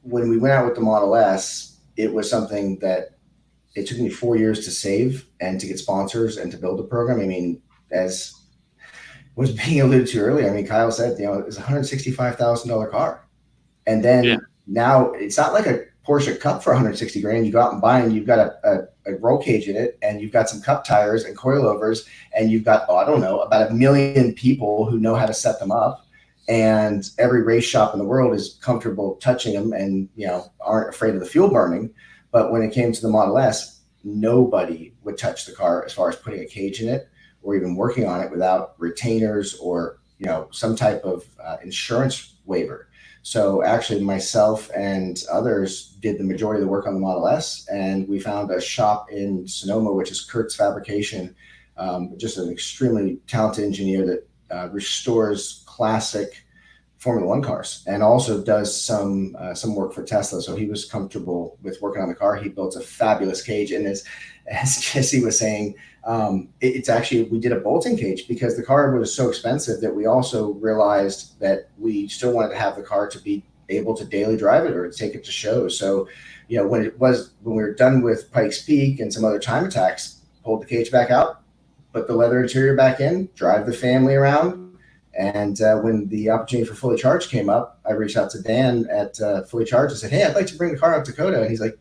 when we went out with the Model S, it was something that it took me 4 years to save and to get sponsors and to build a program. I mean, as was being alluded to earlier, Kyle said, it's a $165,000 car. And then now it's not like a Porsche Cup for 160 grand. You go out and buy, and you've got a roll cage in it, and you've got some cup tires and coilovers, and you've got, about 1 million people who know how to set them up. And every race shop in the world is comfortable touching them and, aren't afraid of the fuel burning. But when it came to the Model S, nobody would touch the car as far as putting a cage in it or even working on it without retainers or, some type of insurance waiver. So actually myself and others did the majority of the work on the Model S, and we found a shop in Sonoma, which is Kurt's Fabrication, just an extremely talented engineer that restores classic Formula One cars, and also does some work for Tesla. So he was comfortable with working on the car. He built a fabulous cage, and as Jesse was saying, it's actually, we did a bolting cage because the car was so expensive that we also realized that we still wanted to have the car to be able to daily drive it or take it to shows. So, when we were done with Pikes Peak and some other time attacks, pulled the cage back out, put the leather interior back in, drive the family around. And when the opportunity for Fully Charged came up, I reached out to Dan at Fully Charged and said, "Hey, I'd like to bring the car up to Dakota." And he's like,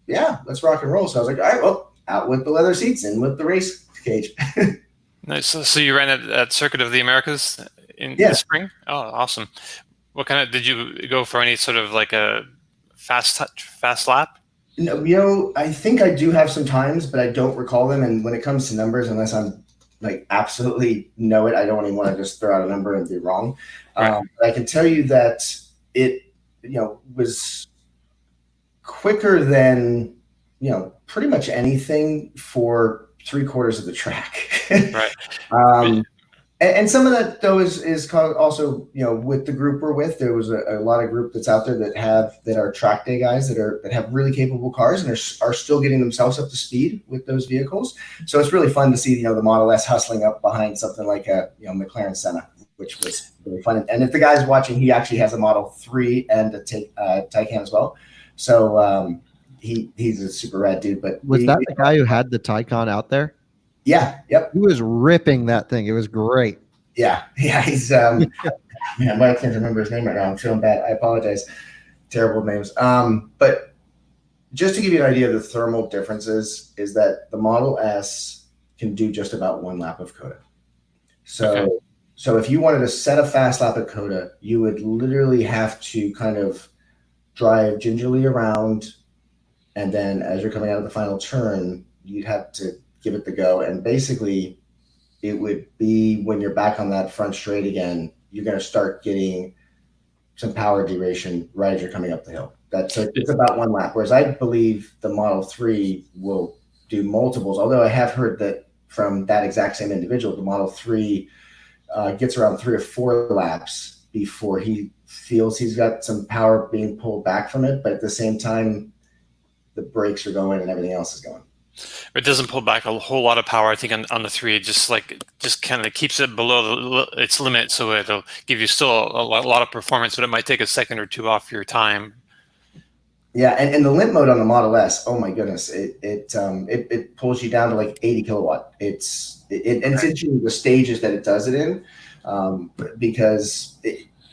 "Yeah, let's rock and roll." So I was like, "All right, well, out with the leather seats, in with the race cage." Nice. So you ran at Circuit of the Americas in Yeah. the spring? Oh, awesome. What kind of, did you go for any sort of like a fast lap? No, I think I do have some times, but I don't recall them. And when it comes to numbers, unless I'm like absolutely know it, I don't even want to just throw out a number and be wrong. Right. But I can tell you that it, was quicker than, pretty much anything for 3/4 of the track. Right. And some of that though is also, with the group we're with, there was a lot of group that's out there that are track day guys that have really capable cars and are still getting themselves up to speed with those vehicles. So it's really fun to see, the Model S hustling up behind something like a, McLaren Senna, which was really fun. And if the guy's watching, he actually has a Model 3 and a Taycan as well. So he's a super rad dude. But Was that the guy who had the Taycan out there? Yeah. Yep. He was ripping that thing. It was great. Yeah. He's man, I can't remember his name right now. I'm feeling bad. I apologize. Terrible names. But just to give you an idea of the thermal differences, is that the Model S can do just about one lap of COTA. So if you wanted to set a fast lap at COTA, you would literally have to kind of drive gingerly around, and then as you're coming out of the final turn, you'd have to give it the go. And basically it would be when you're back on that front straight again, you're going to start getting some power duration right as you're coming up the hill. It's about one lap. Whereas I believe the Model 3 will do multiples, although I have heard that from that exact same individual, the Model 3 gets around 3 or 4 laps before he feels he's got some power being pulled back from it. But at the same time, the brakes are going and everything else is going. It doesn't pull back a whole lot of power. I think on the 3, it just kind of keeps it below its limit, so it'll give you still a lot of performance, but it might take a second or two off your time. Yeah, and the limp mode on the Model S, oh my goodness, it pulls you down to like 80 kilowatt. It's interesting the stages that it does it in, because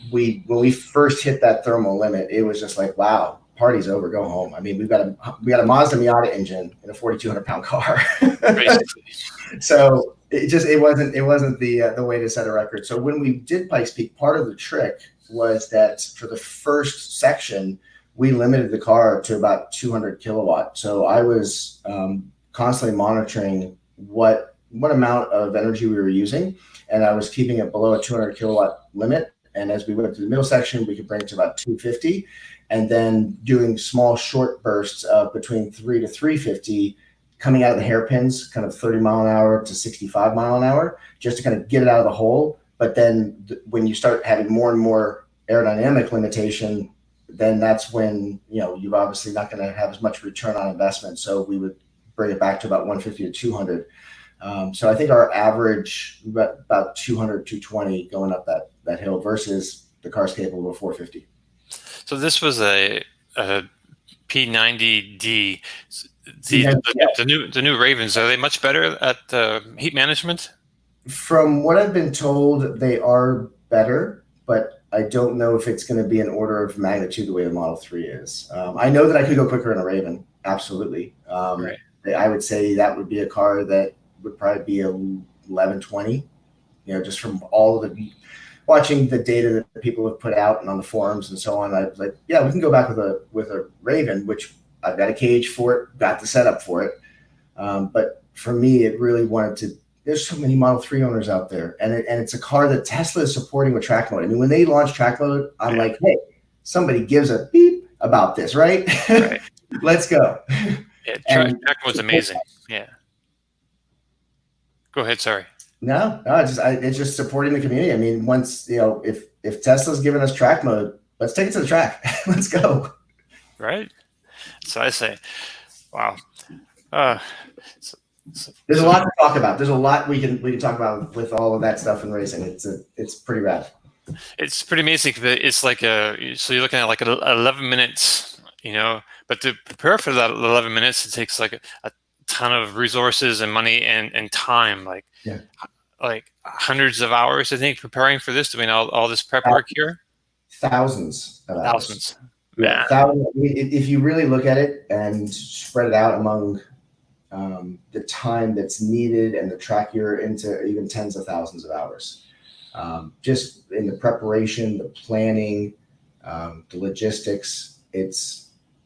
when we first hit that thermal limit, it was just like, wow, party's over, go home. I mean, we got a Mazda Miata engine in a 4,200-pound car. So it wasn't the way to set a record. So when we did Pikes Peak, part of the trick was that for the first section, we limited the car to about 200 kilowatt. So I was constantly monitoring what amount of energy we were using, and I was keeping it below a 200 kilowatt limit. And as we went to the middle section, we could bring it to about 250. And then doing small short bursts of between 3 to 350, coming out of the hairpins, kind of 30 mile an hour to 65 mile an hour, just to kind of get it out of the hole. But then when you start having more and more aerodynamic limitation, then that's when, you're obviously not going to have as much return on investment. So we would bring it back to about 150 to 200. So I think our average about 200, 220 going up that hill versus the car's capable of 450. So this was a P90D. The new Ravens, are they much better at heat management? From what I've been told, they are better, but I don't know if it's going to be an order of magnitude the way the Model 3 is. I know that I could go quicker in a Raven, absolutely. Right. I would say that would be a car that would probably be a 1120. Just from all of the watching the data that people have put out and on the forums and so on, I was like, yeah, we can go back with a Raven, which I've got a cage for it, got the setup for it. But for me, it really wanted to. There's so many Model 3 owners out there, and it's a car that Tesla is supporting with track mode. I mean, when they launched track mode, I'm like, hey, somebody gives a beep about this, right? Right. Let's go. Yeah, track mode was amazing. Yeah. Go ahead. Sorry. No, it's just supporting the community. I mean, once, if Tesla's giving us track mode, let's take it to the track. Let's go. Right. So I say, wow. Uh, There's a lot to talk about. There's a lot we can talk about with all of that stuff in racing. It's pretty rad. It's pretty amazing. It's like so you're looking at like 11 minutes, but to prepare for that 11 minutes, it takes like a ton of resources and money and time, like hundreds of hours, I think, preparing for this, doing all this prep work here. Thousands of hours. Thousands. Yeah. Thousands. If you really look at it and spread it out among the time that's needed and the track, you're into even tens of thousands of hours. Just in the preparation, the planning, the logistics.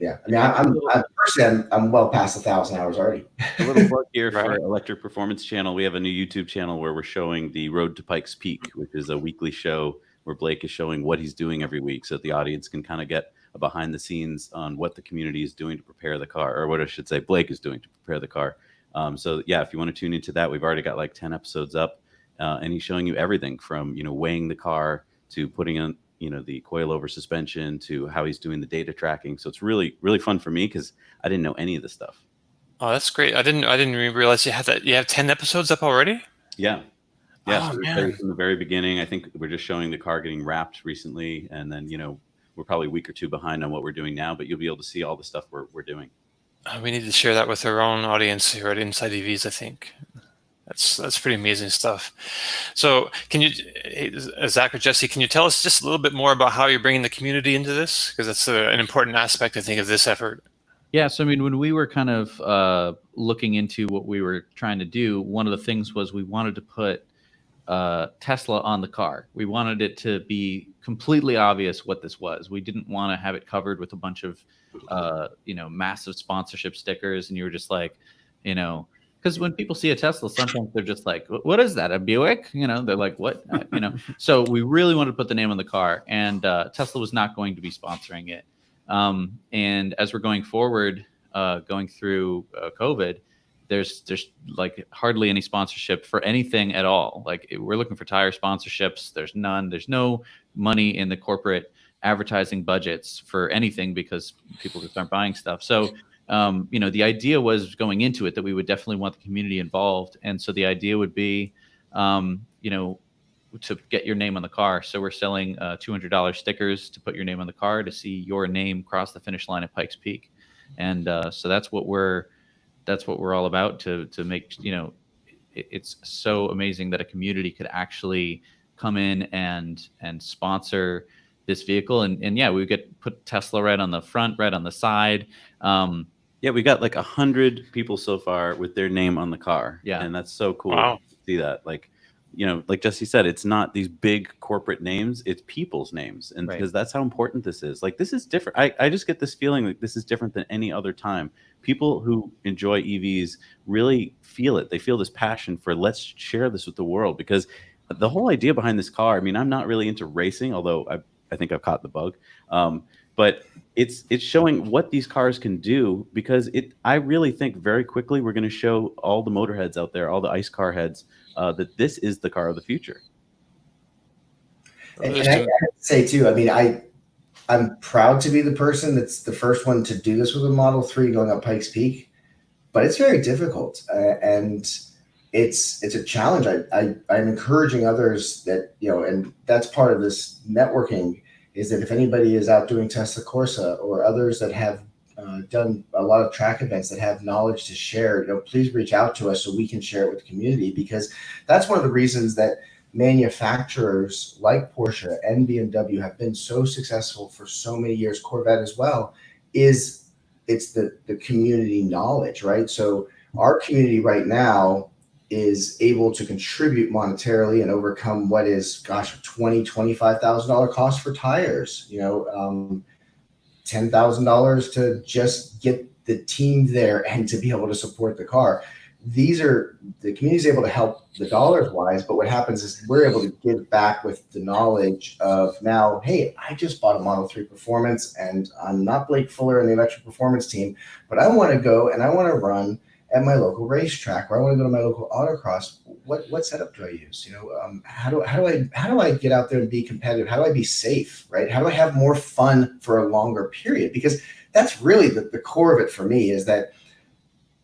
I'm well past 1,000 hours already. A little plug here for Electric Performance Channel. We have a new YouTube channel where we're showing the Road to Pikes Peak, which is a weekly show where Blake is showing what he's doing every week, so that the audience can kind of get a behind the scenes on what the community is doing to prepare the car, or what I should say Blake is doing to prepare the car. So yeah, if you want to tune into that, we've already got like 10 episodes up, and he's showing you everything from weighing the car to putting on the coilover suspension to how he's doing the data tracking. So it's really, really fun for me because I didn't know any of this stuff. Oh, that's great. I didn't even realize you had that. You have 10 episodes up already? Yeah. Yeah. Oh, so man. from the very beginning, I think we're just showing the car getting wrapped recently. And then, we're probably a week or two behind on what we're doing now, but you'll be able to see all the stuff we're doing. We need to share that with our own audience here at InsideEVs, I think. That's pretty amazing stuff. So can you, Zach or Jesse, can you tell us just a little bit more about how you're bringing the community into this? Because that's an important aspect, I think, of this effort. Yeah, so I mean, when we were kind of looking into what we were trying to do, one of the things was we wanted to put Tesla on the car. We wanted it to be completely obvious what this was. We didn't want to have it covered with a bunch of, massive sponsorship stickers. And you were just like, because when people see a Tesla, sometimes they're just like, what is that, a Buick? They're like, what? So we really wanted to put the name on the car, and Tesla was not going to be sponsoring it. And as we're going forward, going through COVID, there's like hardly any sponsorship for anything at all. Like we're looking for tire sponsorships. There's none. There's no money in the corporate advertising budgets for anything because people just aren't buying stuff. So, the idea was going into it that we would definitely want the community involved. And so the idea would be, to get your name on the car. So we're selling $200 stickers to put your name on the car to see your name cross the finish line at Pikes Peak. And so that's what we're all about, to make, it's so amazing that a community could actually come in and sponsor this vehicle. And yeah, we put Tesla right on the front, right on the side. Yeah, we got like 100 people so far with their name on the car. Yeah. And that's so cool Wow. to see that. Like, like Jesse said, it's not these big corporate names, it's people's names. And because that's how important this is. Like, this is different. I just get this feeling like this is different than any other time. People who enjoy EVs really feel it. They feel this passion for, let's share this with the world. Because the whole idea behind this car, I mean, I'm not really into racing, although I think I've caught the bug. But it's showing what these cars can do, because I really think very quickly we're going to show all the motorheads out there, all the ICE car heads, that this is the car of the future. And I have to say too, I mean, I'm proud to be the person that's the first one to do this with a Model 3 going up Pikes Peak, but it's very difficult, and it's a challenge. I'm encouraging others that, and that's part of this networking, is that if anybody is out doing Tesla Corsa or others that have done a lot of track events that have knowledge to share, please reach out to us so we can share it with the community, because that's one of the reasons that manufacturers like Porsche and BMW have been so successful for so many years, Corvette as well, is it's the community knowledge, right? So our community right now is able to contribute monetarily and overcome what is, $25,000 cost for tires, $10,000 to just get the team there and to be able to support the car. The community is able to help the dollars wise, but what happens is we're able to give back with the knowledge of now, hey, I just bought a Model 3 Performance and I'm not Blake Fuller in the electric performance team, but I want to go and I want to run at my local racetrack, or I want to go to my local autocross. What setup do I use? How do I get out there and be competitive? How do I be safe, right? How do I have more fun for a longer period? Because that's really the core of it for me, is that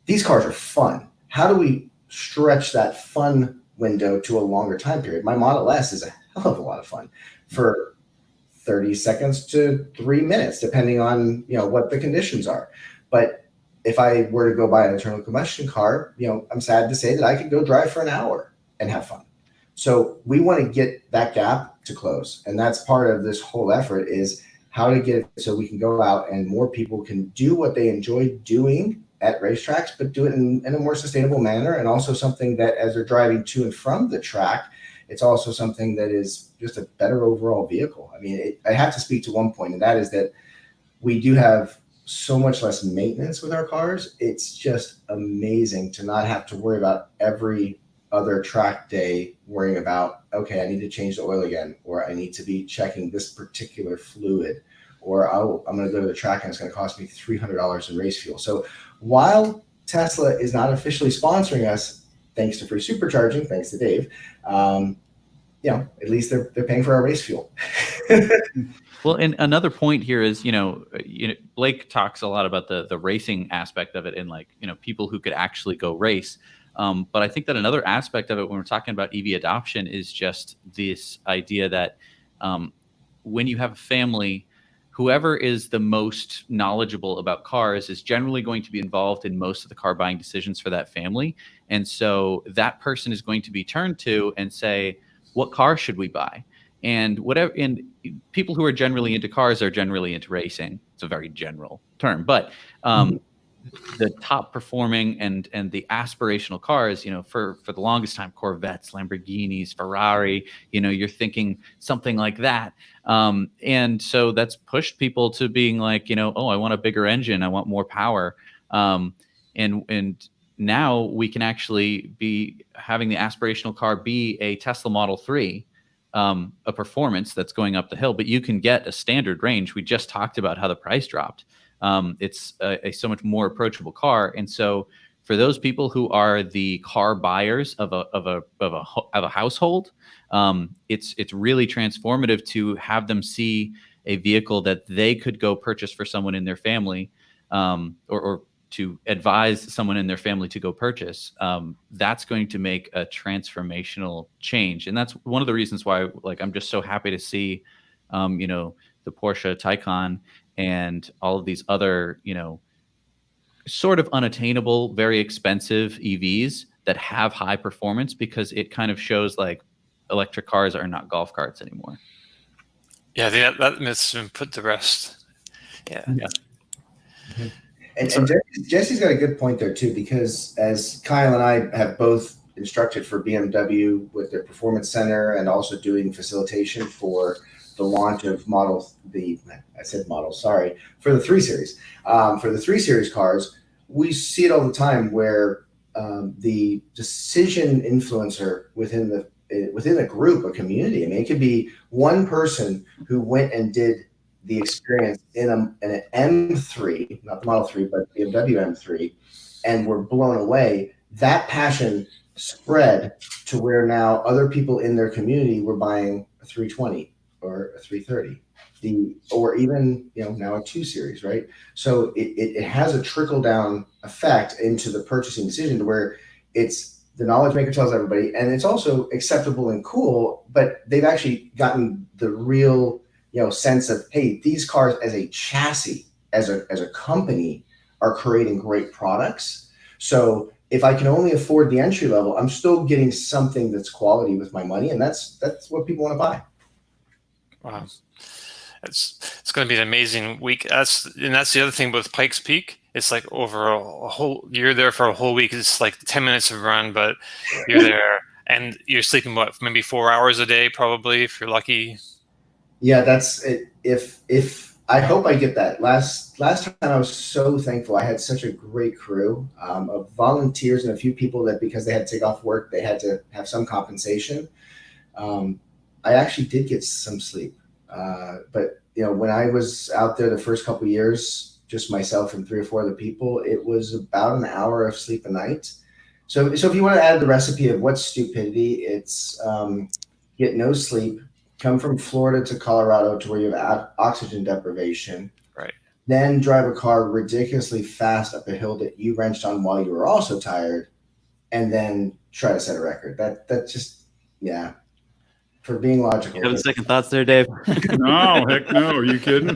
these cars are fun. How do we stretch that fun window to a longer time period? My Model S is a hell of a lot of fun for 30 seconds to 3 minutes, depending on, what the conditions are. But if I were to go buy an internal combustion car, I'm sad to say that I could go drive for an hour and have fun. So we want to get that gap to close. And that's part of this whole effort, is how to get it so we can go out and more people can do what they enjoy doing at racetracks, but do it in a more sustainable manner, and also something that as they're driving to and from the track, it's also something that is just a better overall vehicle. I mean, I have to speak to one point, and that is that we do have so much less maintenance with our cars. It's just amazing to not have to worry about every other track day worrying about, okay, I need to change the oil again, or I need to be checking this particular fluid, or I'm going to go to the track and it's going to cost me $300 in race fuel. So while Tesla is not officially sponsoring us, thanks to free supercharging, thanks to Dave, at least they're paying for our race fuel. Well, and another point here is, Blake talks a lot about the racing aspect of it, and people who could actually go race. But I think that another aspect of it, when we're talking about EV adoption, is just this idea that when you have a family, whoever is the most knowledgeable about cars is generally going to be involved in most of the car buying decisions for that family. And so that person is going to be turned to and say, what car should we buy? And people who are generally into cars are generally into racing. It's a very general term, but the top performing and the aspirational cars, for the longest time, Corvettes, Lamborghinis, Ferrari, you're thinking something like that. And so that's pushed people to being like, oh, I want a bigger engine, I want more power. And now we can actually be having the aspirational car be a Tesla Model 3, a performance that's going up the hill, but you can get a standard range. We just talked about how the price dropped. It's a so much more approachable car. And so for those people who are the car buyers of a household, it's really transformative to have them see a vehicle that they could go purchase for someone in their family, or to advise someone in their family to go purchase. That's going to make a transformational change. And that's one of the reasons why, I'm just so happy to see, the Porsche Taycan and all of these other, sort of unattainable, very expensive EVs that have high performance, because it kind of shows electric cars are not golf carts anymore. Yeah, I think that myth's been put to rest. Yeah. And Jesse's got a good point there too, because as Kyle and I have both instructed for BMW with their performance center, and also doing facilitation for the launch of for the 3 Series. For the 3 Series cars, we see it all the time where the decision influencer within a group, a community, I mean, it could be one person who went and did the experience in an M3, not the Model 3, but BMW M3, and were blown away. That passion spread to where now other people in their community were buying a 320 or a 330, or even now a 2 Series, right? So it has a trickle down effect into the purchasing decision, to where it's the knowledge maker tells everybody, and it's also acceptable and cool. But they've actually gotten the real sense of, hey, these cars as a chassis, as a company, are creating great products. So if I can only afford the entry level, I'm still getting something that's quality with my money, and that's what people want to buy. Wow, it's going to be an amazing week. That's the other thing with Pikes Peak. It's over a whole. You're there for a whole week. It's 10 minutes of run, but you're there and you're sleeping maybe 4 hours a day, probably, if you're lucky. Yeah, that's it. If I hope I get that. Last time I was so thankful. I had such a great crew of volunteers and a few people that, because they had to take off work, they had to have some compensation. I actually did get some sleep. But when I was out there the first couple of years, just myself and 3 or 4 other people, it was about an hour of sleep a night. So if you want to add the recipe of what's stupidity, it's get no sleep, come from Florida to Colorado to where you have oxygen deprivation, Right. then drive a car ridiculously fast up a hill that you wrenched on while you were also tired, and then try to set a record. That just, yeah, for being logical. You having second thoughts there, Dave? No, heck no. Are you kidding?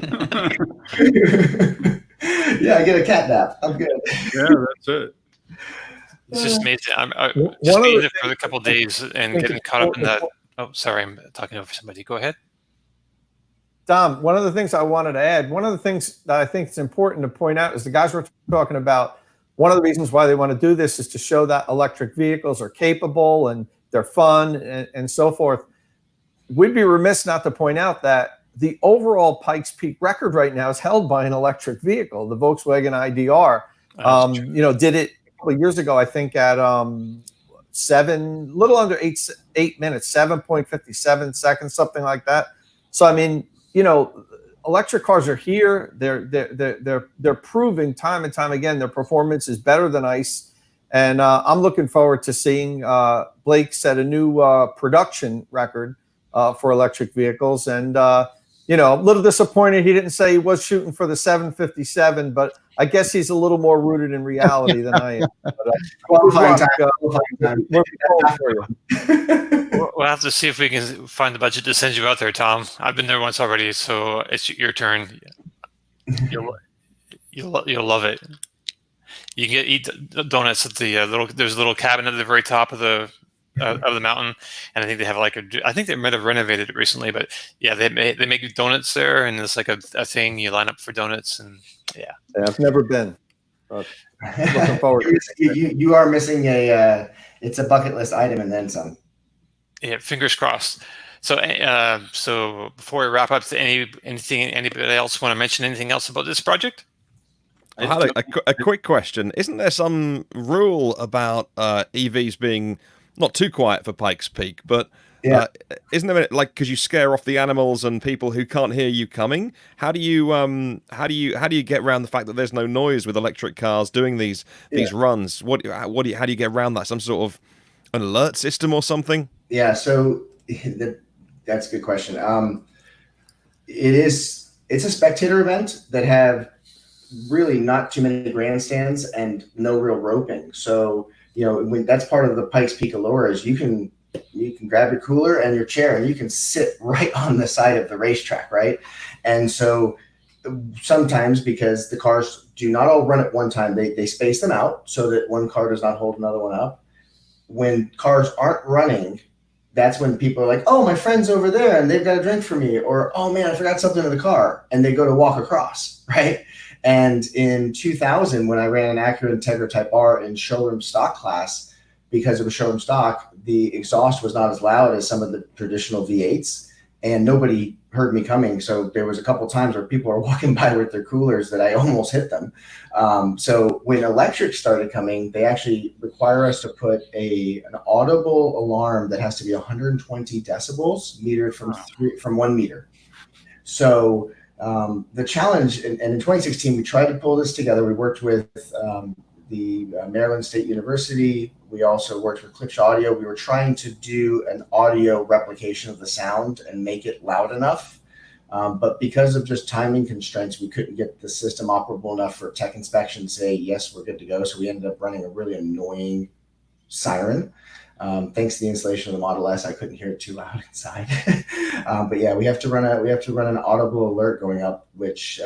Yeah, I get a cat nap. I'm good. Yeah, that's it. It's just amazing. I'm One just of being the there for a couple of days and getting caught up in that. Oh, sorry, I'm talking over somebody. Go ahead. Dom, one of the things I wanted to add, one of the things that I think is important to point out is the guys were talking about, one of the reasons why they want to do this is to show that electric vehicles are capable and they're fun and so forth. We'd be remiss not to point out that the overall Pikes Peak record right now is held by an electric vehicle, the Volkswagen IDR. Did it a couple of years ago, I think, at little under 8 minutes, 7.57 seconds, something like that. So I mean, electric cars are here. They're proving time and time again their performance is better than ICE, and I'm looking forward to seeing Blake set a new production record for electric vehicles. And a little disappointed he didn't say he was shooting for the 757, but I guess he's a little more rooted in reality than I am. But, Qualifying time. we're pulling for you. We'll have to see if we can find the budget to send you out there, Tom. I've been there once already, so it's your turn. You'll love it. You can eat donuts at the there's a little cabin at the very top of the mountain, and I think they have I think they might have renovated it recently, but yeah, they make donuts there, and it's like a thing you line up for donuts, and yeah. I've never been. Looking forward to it. You are missing it's a bucket list item and then some. Yeah, fingers crossed. So, so before we wrap up, anybody else want to mention anything else about this project? I had a quick question. Isn't there some rule about EVs being not too quiet for Pikes Peak, but isn't there because you scare off the animals and people who can't hear you coming? How do you get around the fact that there's no noise with electric cars doing these runs? How do you get around that? Some sort of an alert system or something? Yeah, so that's a good question. It's a spectator event that have really not too many grandstands and no real roping. So when that's part of the Pikes Peak allure is you can grab your cooler and your chair and you can sit right on the side of the racetrack, right? And so sometimes, because the cars do not all run at one time, they space them out so that one car does not hold another one up. When cars aren't running, that's when people are like, oh, my friend's over there and they've got a drink for me, or oh man, I forgot something in the car, and they go to walk across, right? And in 2000, when I ran an Acura Integra Type R in showroom stock class, because it was showroom stock, the exhaust was not as loud as some of the traditional V8s, and nobody heard me coming. So there was a couple times where people were walking by with their coolers that I almost hit them. So when electric started coming, they actually require us to put an audible alarm that has to be 120 decibels metered from 1 meter. So the challenge, and in 2016, we tried to pull this together. We worked with the Maryland State University. We also worked with Klipsch Audio. We were trying to do an audio replication of the sound and make it loud enough. But because of just timing constraints, we couldn't get the system operable enough for tech inspection to say, yes, we're good to go. So we ended up running a really annoying siren. Thanks to the installation of the Model S, I couldn't hear it too loud inside. But yeah, we have to run an audible alert going up, which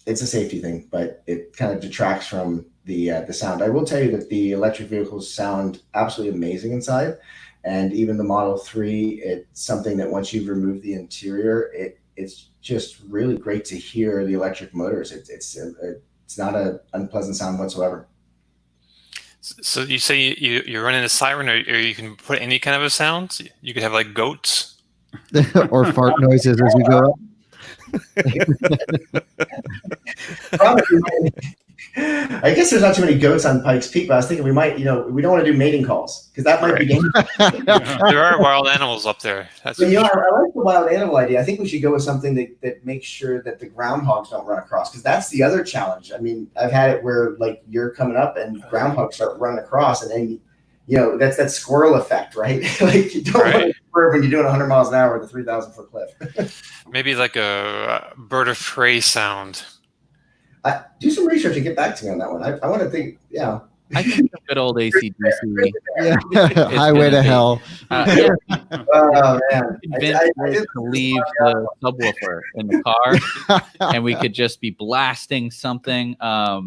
it's a safety thing, but it kind of detracts from the sound. I will tell you that the electric vehicles sound absolutely amazing inside, and even the Model 3, it's something that once you've removed the interior, it's just really great to hear the electric motors. It's not an unpleasant sound whatsoever. So you say you're running a siren, or you can put any kind of a sound? You could have like goats? Or fart noises as we go up. I guess there's not too many goats on Pikes Peak, but I was thinking we might, we don't want to do mating calls because that might be dangerous. There are wild animals up there. That's But, I like the wild animal idea. I think we should go with something that makes sure that the groundhogs don't run across, because that's the other challenge. I mean, I've had it where like you're coming up and groundhogs start running across, and then that's that squirrel effect, right? Like you don't want to swerve when you're doing 100 miles an hour with a 3,000-foot cliff. Maybe like a bird of prey sound. Do some research and get back to me on that one. I want to think, I think a good old ACDC. Highway to Hell. Oh man! Convince Blake to leave the subwoofer in the car, and we could just be blasting something. I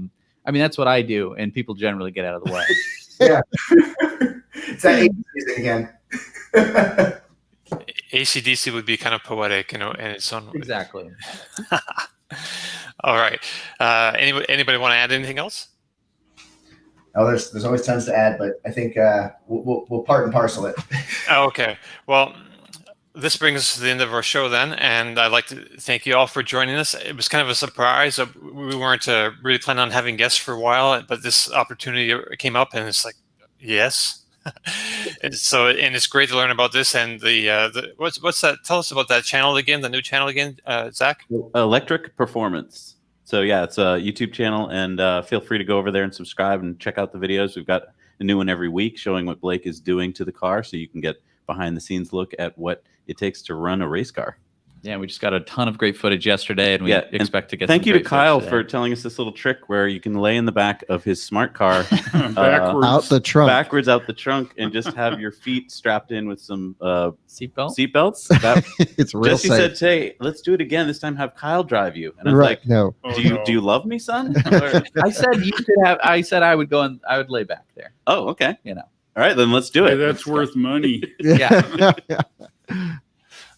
mean, that's what I do, and people generally get out of the way. Yeah, it's that 80s music again. AC/DC would be kind of poetic, in its own way. Exactly. All right. Anybody want to add anything else? Oh, there's always tons to add, but I think we'll part and parcel it. Oh, okay. Well, this brings us to the end of our show then, and I'd like to thank you all for joining us. It was kind of a surprise. We weren't really planning on having guests for a while, but this opportunity came up, and it's like, yes. and it's great to learn about this. And what's that? Tell us about that channel again, the new channel again, Zach. Electric Performance. So yeah, it's a YouTube channel, and feel free to go over there and subscribe and check out the videos. We've got a new one every week showing what Blake is doing to the car, so you can get behind the scenes look at what it takes to run a race car. Yeah, we just got a ton of great footage yesterday, and we expect to get. Thank you to Kyle for telling us this little trick where you can lay in the back of his smart car, out the trunk, backwards out the trunk, and just have your feet strapped in with some seatbelts. It's real Jesse safe. said, "Hey, let's do it again. This time, have Kyle drive you." And I was like, "No, do you love me, son?" I said you could have. I said I would go and I would lay back there. Oh, okay. All right, then let's do it. Hey, that's worth money. Yeah.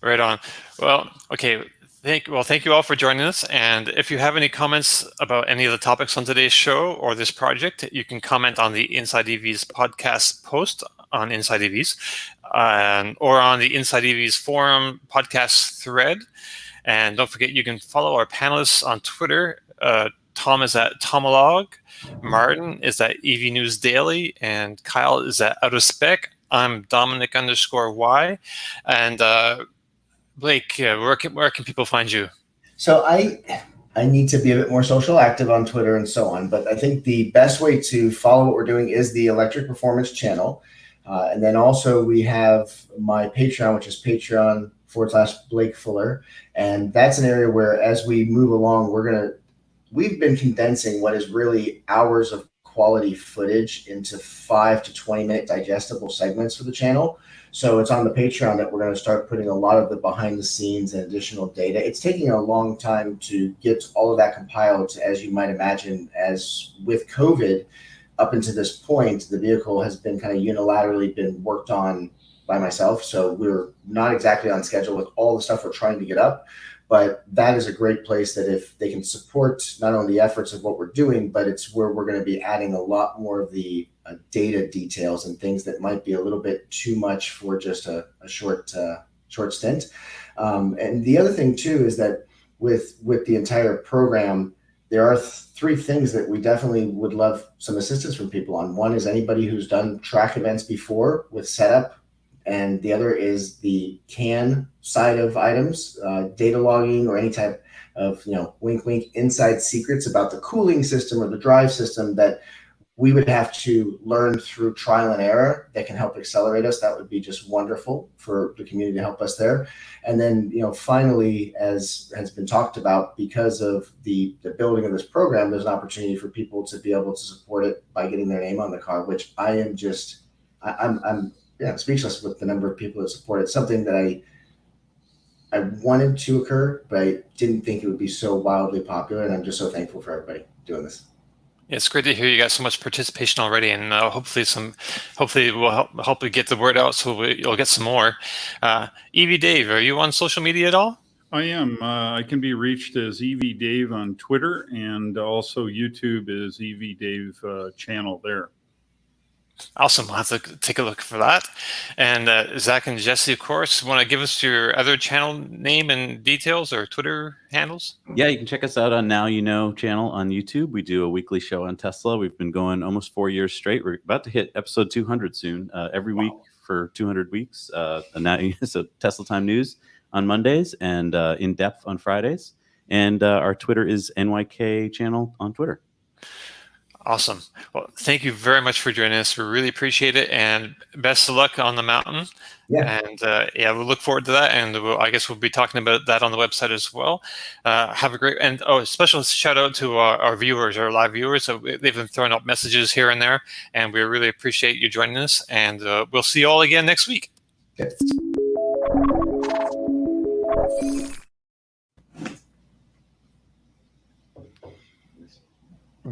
Right on. Well, okay. Thank you all for joining us. And if you have any comments about any of the topics on today's show or this project, you can comment on the InsideEVs podcast post on InsideEVs, or on the InsideEVs forum podcast thread. And don't forget, you can follow our panelists on Twitter. Tom is at Tomolog, Martin is at EV News Daily, and Kyle is at Out of Spec. I'm Dominic_Y, and Blake, where can people find you? So I need to be a bit more social active on Twitter and so on, but I think the best way to follow what we're doing is the Electric Performance channel. And then also we have my Patreon, which is Patreon/Blake Fuller. And that's an area where as we move along, we've been condensing what is really hours of quality footage into 5 to 20 minute digestible segments for the channel. So it's on the Patreon that we're going to start putting a lot of the behind the scenes and additional data. It's taking a long time to get all of that compiled, as you might imagine, as with COVID up until this point, the vehicle has been kind of unilaterally been worked on by myself. So we're not exactly on schedule with all the stuff we're trying to get up. But that is a great place that if they can support not only the efforts of what we're doing, but it's where we're going to be adding a lot more of the data details and things that might be a little bit too much for just a short stint. And the other thing too is that with the entire program, there are 3 things that we definitely would love some assistance from people on. One is anybody who's done track events before with setup. And the other is the CAN side of items, data logging or any type of, wink, wink, inside secrets about the cooling system or the drive system that we would have to learn through trial and error that can help accelerate us. That would be just wonderful for the community to help us there. And then, finally, as has been talked about, because of the building of this program, there's an opportunity for people to be able to support it by getting their name on the car, which I am just, I'm speechless with the number of people that support it. Something that I wanted to occur, but I didn't think it would be so wildly popular. And I'm just so thankful for everybody doing this. Yeah, it's great to hear you got so much participation already, and hopefully we'll help you get the word out, so you'll get some more. EV Dave, are you on social media at all? I am. I can be reached as EV Dave on Twitter, and also YouTube is EV Dave channel there. Awesome. We'll have to take a look for that. And Zach and Jesse, of course, want to give us your other channel name and details or Twitter handles? Yeah, you can check us out on Now You Know channel on YouTube. We do a weekly show on Tesla. We've been going almost 4 years straight. We're about to hit episode 200 soon, every week for 200 weeks. And now, so Tesla Time News on Mondays and In Depth on Fridays. And our Twitter is NYK channel on Twitter. Awesome. Well, thank you very much for joining us. We really appreciate it, and best of luck on the mountain. Yeah. And we'll look forward to that. And I guess we'll be talking about that on the website as well. Have a great, and a special shout out to our viewers, our live viewers. So they've been throwing up messages here and there, and we really appreciate you joining us. And we'll see you all again next week. Okay.